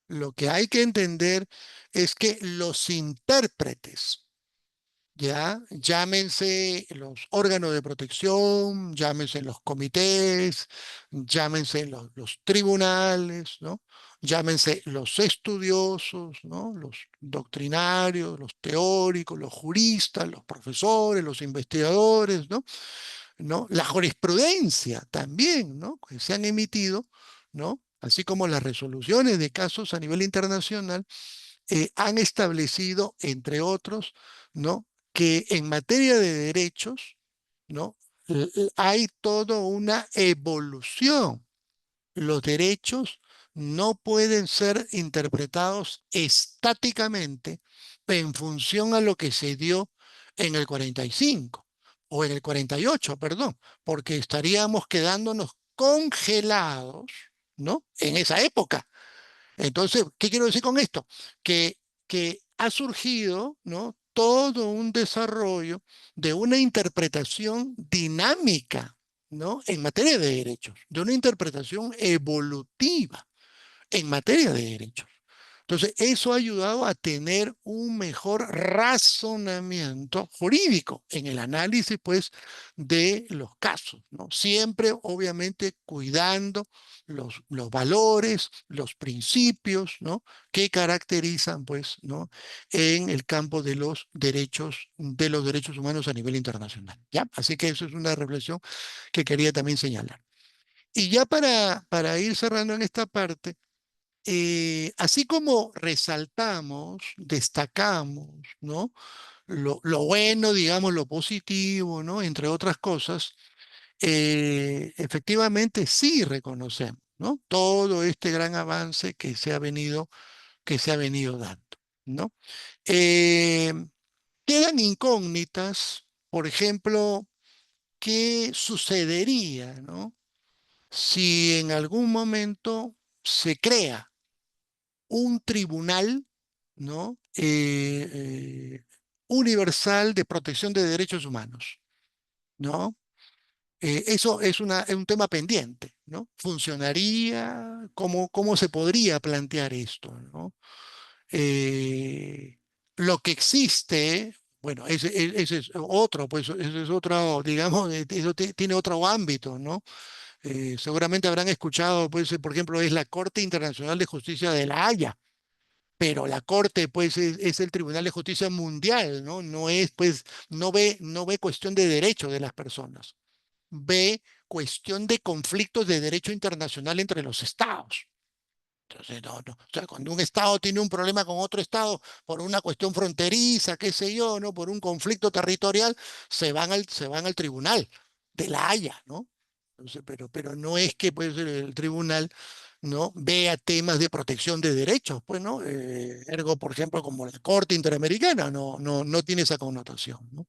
S2: lo que hay que entender es que los intérpretes, ya, llámense los órganos de protección, llámense los comités, llámense los tribunales, ¿no? Llámense los estudiosos, ¿no? Los doctrinarios, los teóricos, los juristas, los profesores, los investigadores, ¿no? ¿No? La jurisprudencia también, ¿no? Que se han emitido, ¿no? Así como las resoluciones de casos a nivel internacional han establecido, entre otros, ¿no? Que en materia de derechos, ¿no? Hay toda una evolución. Los derechos no pueden ser interpretados estáticamente en función a lo que se dio en el 45 o en el 48, perdón, porque estaríamos quedándonos congelados, ¿no? En esa época. Entonces, ¿qué quiero decir con esto? Que, que ha surgido, ¿no? Todo un desarrollo de una interpretación dinámica, ¿no? En materia de derechos, de una interpretación evolutiva en materia de derechos. Entonces, eso ha ayudado a tener un mejor razonamiento jurídico en el análisis, pues, de los casos, ¿no? Siempre, obviamente, cuidando los valores, los principios, ¿no? Que caracterizan, pues, ¿no? En el campo de los derechos humanos a nivel internacional, ¿ya? Así que eso es una reflexión que quería también señalar. Y ya para ir cerrando en esta parte, así como resaltamos, destacamos, ¿no? Lo bueno, digamos, lo positivo, ¿no? Entre otras cosas, efectivamente sí reconocemos, ¿no? Todo este gran avance que se ha venido dando, ¿no? Eh, Quedan incógnitas, por ejemplo, ¿qué sucedería, ¿no? Si en algún momento se crea un tribunal, ¿no? Universal de protección de derechos humanos, ¿no? Eso es un tema pendiente, ¿no? ¿Funcionaría? ¿Cómo se podría plantear esto, ¿no? Eh, lo que existe, bueno, ese es otro, pues ese es otro, digamos, eso tiene otro ámbito, ¿no? Seguramente habrán escuchado, pues, por ejemplo, es la Corte Internacional de Justicia de La Haya, pero la Corte, pues, es el Tribunal de Justicia Mundial, ¿no? No es, pues, no ve cuestión de derechos de las personas, ve cuestión de conflictos de derecho internacional entre los estados. Entonces, no. O sea, cuando un estado tiene un problema con otro estado por una cuestión fronteriza, qué sé yo, ¿no? Por un conflicto territorial, se van al tribunal de La Haya, ¿no? Entonces, pero no es que pues, el tribunal ¿no? Vea temas de protección de derechos, pues, ¿no? Ergo, por ejemplo, como la Corte Interamericana, no tiene esa connotación, ¿no?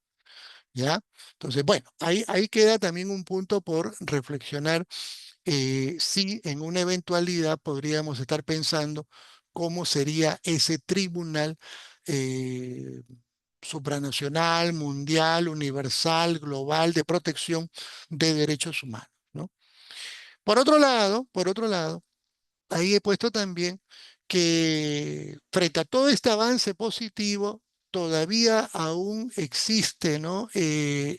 S2: ¿Ya? Entonces, bueno, ahí queda también un punto por reflexionar sí, en una eventualidad podríamos estar pensando cómo sería ese tribunal eh, supranacional, mundial, universal, global, de protección de derechos humanos, ¿no? Por otro lado, ahí he puesto también que frente a todo este avance positivo, todavía aún existe, ¿no?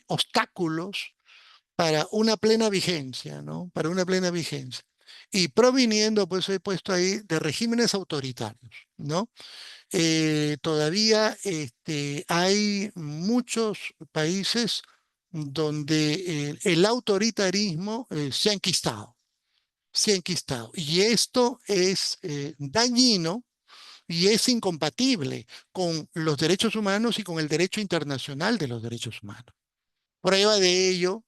S2: Obstáculos para una plena vigencia, ¿no? Para una plena vigencia. Y proviniendo, pues he puesto ahí de regímenes autoritarios, ¿no? Todavía hay muchos países donde el autoritarismo se ha enquistado. Y esto es dañino y es incompatible con los derechos humanos y con el derecho internacional de los derechos humanos. Prueba de ello,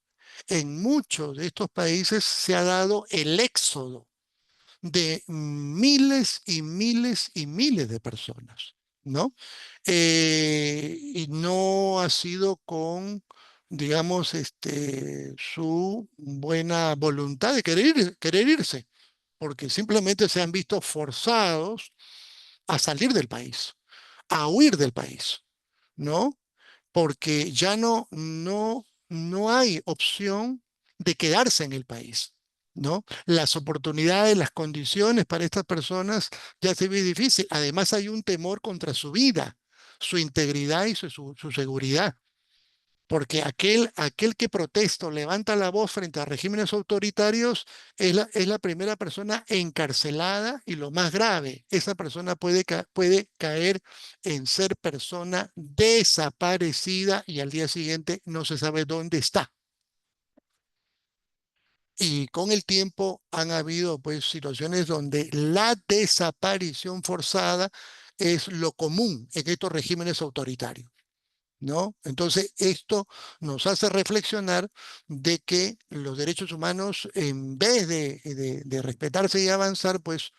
S2: en muchos de estos países se ha dado el éxodo de miles y miles y miles de personas, ¿no? Y no ha sido con, digamos, su buena voluntad de querer irse, porque simplemente se han visto forzados a salir del país, a huir del país, ¿no? Porque ya no hay opción de quedarse en el país, ¿no? Las oportunidades, las condiciones para estas personas ya se ve difícil. Además, hay un temor contra su vida, su integridad y su seguridad. Porque aquel que protesta o levanta la voz frente a regímenes autoritarios es la primera persona encarcelada y lo más grave, esa persona puede caer en ser persona desaparecida y al día siguiente no se sabe dónde está. Y con el tiempo han habido pues situaciones donde la desaparición forzada es lo común en estos regímenes autoritarios, ¿no? Entonces, esto nos hace reflexionar de que los derechos humanos, en vez de respetarse y avanzar, pues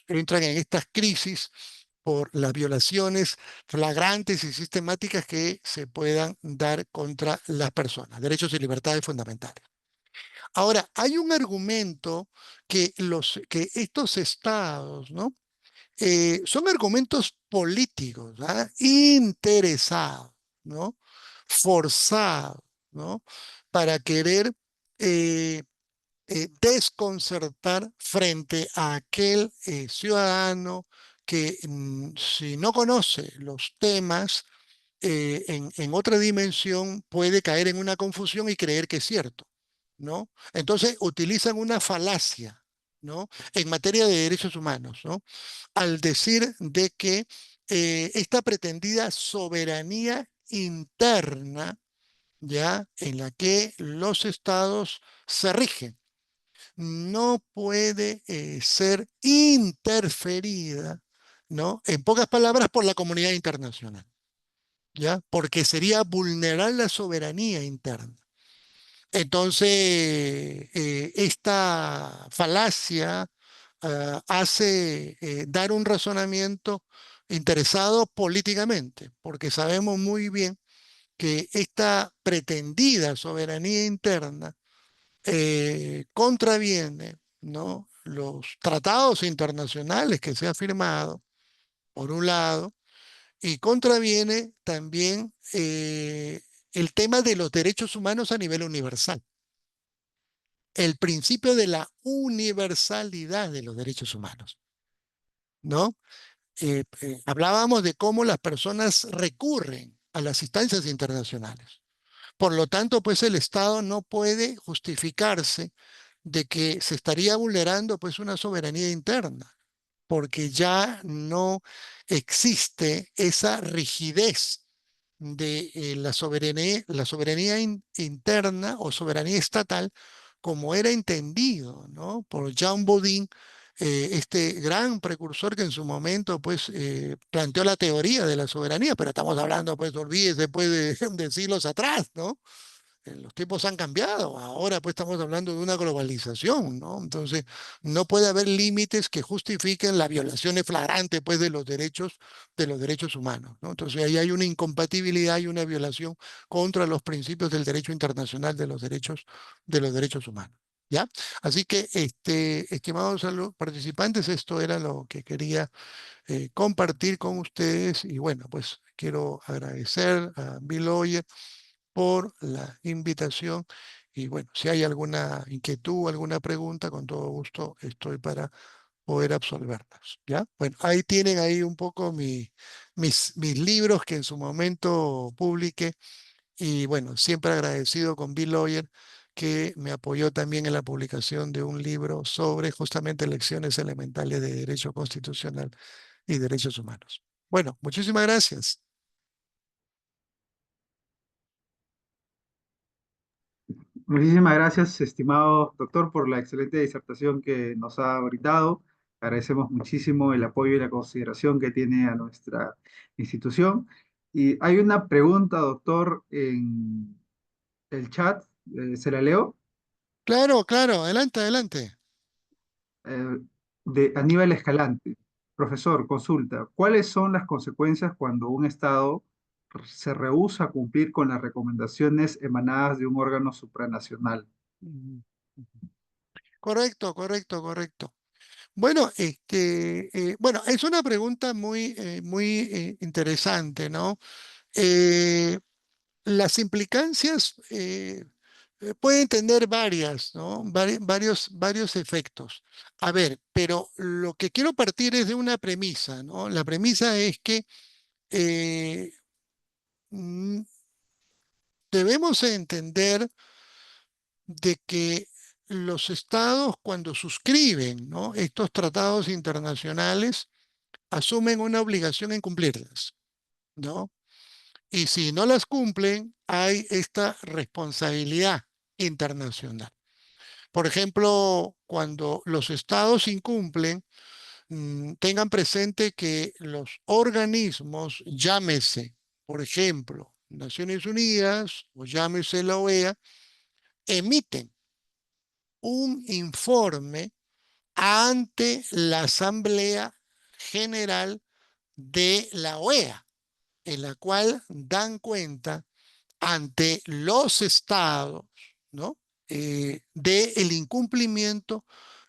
S2: entran en estas crisis por las violaciones flagrantes y sistemáticas que se puedan dar contra las personas, derechos y libertades fundamentales. Ahora, hay un argumento que estos estados, ¿no? Son argumentos políticos, ¿ah? Interesados, ¿no? Forzados, ¿no? Para querer eh, desconcertar frente a aquel ciudadano que si no conoce los temas en otra dimensión puede caer en una confusión y creer que es cierto, ¿no? Entonces utilizan una falacia, ¿no? En materia de derechos humanos, ¿no? Al decir de que esta pretendida soberanía interna, ya en la que los estados se rigen, no puede ser interferida, ¿no? En pocas palabras, por la comunidad internacional, ¿ya? Porque sería vulnerar la soberanía interna. Entonces, esta falacia hace dar un razonamiento interesado políticamente, porque sabemos muy bien que esta pretendida soberanía interna contraviene, ¿no? Los tratados internacionales que se han firmado, por un lado, y contraviene también el tema de los derechos humanos a nivel universal, el principio de la universalidad de los derechos humanos, ¿no? Hablábamos de cómo las personas recurren a las instancias internacionales. Por lo tanto, pues el Estado no puede justificarse de que se estaría vulnerando pues una soberanía interna, porque ya no existe esa rigidez de la soberanía interna o soberanía estatal como era entendido, ¿no? Por Jean Bodin, este gran precursor que en su momento pues planteó la teoría de la soberanía, pero estamos hablando, pues olvídese, pues de siglos atrás, ¿no? Los tiempos han cambiado. Ahora pues estamos hablando de una globalización, ¿no? Entonces no puede haber límites que justifiquen las violaciones flagrantes pues de los derechos humanos, ¿no? Entonces ahí hay una incompatibilidad y una violación contra los principios del derecho internacional de los derechos humanos. ¿Ya? Así que, estimados participantes, esto era lo que quería compartir con ustedes. Y bueno, pues quiero agradecer a Bill Oyer por la invitación. Y bueno, si hay alguna inquietud, alguna pregunta, con todo gusto estoy para poder absolverlas. ¿Ya? Bueno, ahí tienen ahí un poco mis libros que en su momento publiqué. Y bueno, siempre agradecido con Bill Lawyer, que me apoyó también en la publicación de un libro sobre justamente lecciones elementales de derecho constitucional y derechos humanos. Bueno, muchísimas gracias.
S1: Muchísimas gracias, estimado doctor, por la excelente disertación que nos ha brindado. Agradecemos muchísimo el apoyo y la consideración que tiene a nuestra institución. Y hay una pregunta, doctor, en el chat, se la leo,
S2: Claro, claro, adelante, adelante.
S1: eh, de Aníbal Escalante. Profesor, consulta, ¿cuáles son las consecuencias cuando un Estado se rehúsa a cumplir con las recomendaciones emanadas de un órgano supranacional?
S2: Mm, correcto, correcto, correcto. Bueno, bueno, es una pregunta muy interesante, ¿no? Eh, las implicancias pueden tener varias, ¿no? Varios efectos. A ver, pero lo que quiero partir es de una premisa, ¿no? La premisa es que eh, mm, debemos entender de que los estados cuando suscriben, ¿no?, estos tratados internacionales asumen una obligación en cumplirlas, ¿no? Y si no las cumplen, hay esta responsabilidad internacional. Por ejemplo, cuando los estados incumplen, tengan presente que los organismos, llámese, por ejemplo, Naciones Unidas o llámese la OEA, emiten un informe ante la Asamblea General de la OEA, en la cual dan cuenta ante los estados, ¿no?, del incumplimiento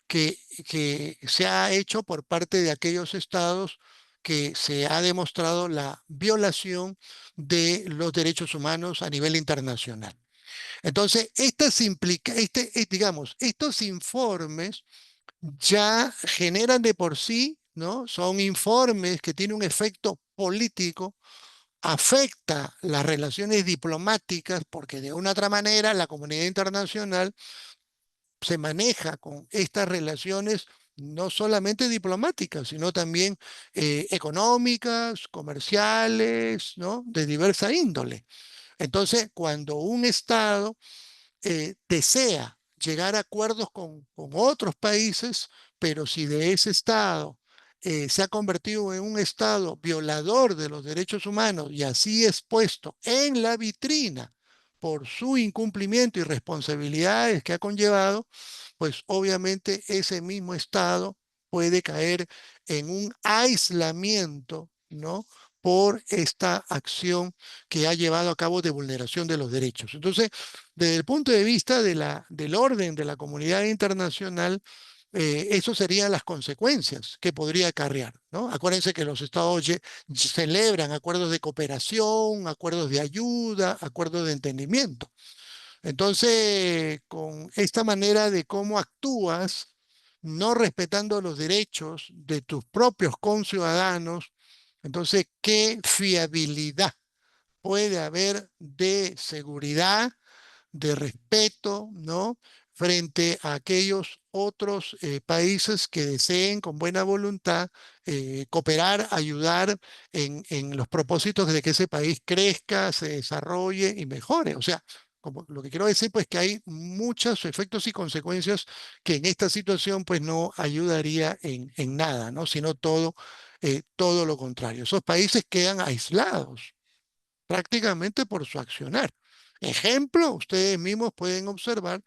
S2: que, que se ha hecho por parte de aquellos estados que se ha demostrado la violación de los derechos humanos a nivel internacional. Entonces, digamos, estos informes ya generan de por sí, ¿no? Son informes que tienen un efecto político, afecta las relaciones diplomáticas, porque de una u otra manera la comunidad internacional se maneja con estas relaciones no solamente diplomáticas, sino también económicas, comerciales, ¿no?, de diversa índole. Entonces, cuando un Estado desea llegar a acuerdos con otros países, pero si de ese Estado se ha convertido en un Estado violador de los derechos humanos y así es puesto en la vitrina por su incumplimiento y responsabilidades que ha conllevado, pues obviamente ese mismo Estado puede caer en un aislamiento, ¿no?, por esta acción que ha llevado a cabo de vulneración de los derechos. Entonces, desde el punto de vista del orden de la comunidad internacional, eso serían las consecuencias que podría acarrear, ¿no? Acuérdense que los estados celebran acuerdos de cooperación, acuerdos de ayuda, acuerdos de entendimiento. Entonces, con esta manera de cómo actúas, no respetando los derechos de tus propios conciudadanos, entonces, ¿qué fiabilidad puede haber de seguridad, de respeto, ¿no?, frente a aquellos otros países que deseen con buena voluntad cooperar, ayudar en los propósitos de que ese país crezca, se desarrolle y mejore? O sea, como lo que quiero decir, pues que hay muchos efectos y consecuencias que en esta situación pues no ayudaría en nada, ¿no?, sino todo lo contrario. Esos países quedan aislados prácticamente por su accionar. Ejemplo, ustedes mismos pueden observar,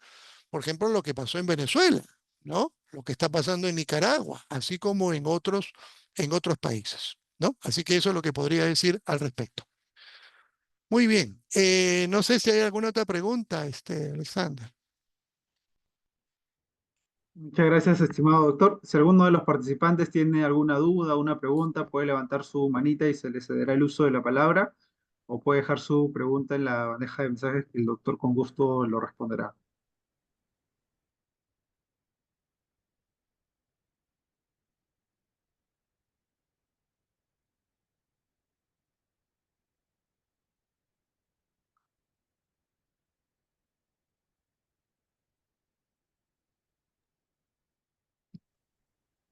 S2: por ejemplo, lo que pasó en Venezuela, ¿no? Lo que está pasando en Nicaragua, así como en otros países, ¿no? Así que eso es lo que podría decir al respecto. Muy bien. No sé si hay alguna otra pregunta, Alexander.
S1: Muchas gracias, estimado doctor. Si alguno de los participantes tiene alguna duda, una pregunta, puede levantar su manita y se le cederá el uso de la palabra, o puede dejar su pregunta en la bandeja de mensajes que el doctor con gusto lo responderá.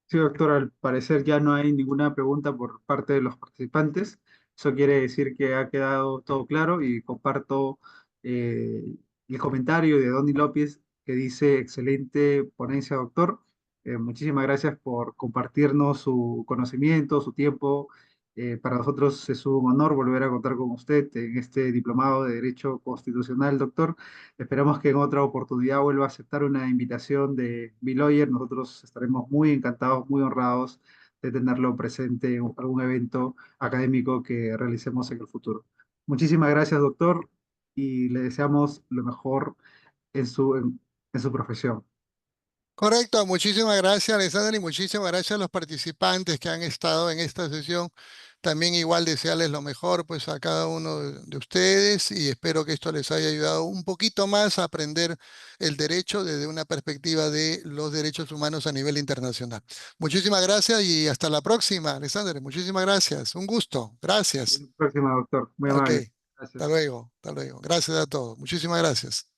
S1: Sí, doctor, al parecer ya no hay ninguna pregunta por parte de los participantes. Eso quiere decir que ha quedado todo claro y comparto eh, el comentario de Donny López que dice, excelente ponencia, doctor. Muchísimas gracias por compartirnos su conocimiento, su tiempo. Para nosotros es un honor volver a contar con usted en este diplomado de Derecho Constitucional, doctor. Esperamos que en otra oportunidad vuelva a aceptar una invitación de Biloyer. Nosotros estaremos muy encantados, muy honrados de tenerlo presente en algún evento académico que realicemos en el futuro. Muchísimas gracias, doctor, y le deseamos lo mejor en su profesión.
S2: Correcto, muchísimas gracias, Alexander, y muchísimas gracias a los participantes que han estado en esta sesión. También igual desearles lo mejor pues a cada uno de ustedes y espero que esto les haya ayudado un poquito más a aprender el derecho desde una perspectiva de los derechos humanos a nivel internacional. Muchísimas gracias y hasta la próxima, Alexander. Muchísimas gracias. Un gusto.
S1: Hasta
S2: Gracias.
S1: la próxima, doctor. Muy
S2: Ok.
S1: amable.
S2: Hasta
S1: Gracias.
S2: luego. Hasta luego. Gracias a todos. Muchísimas gracias.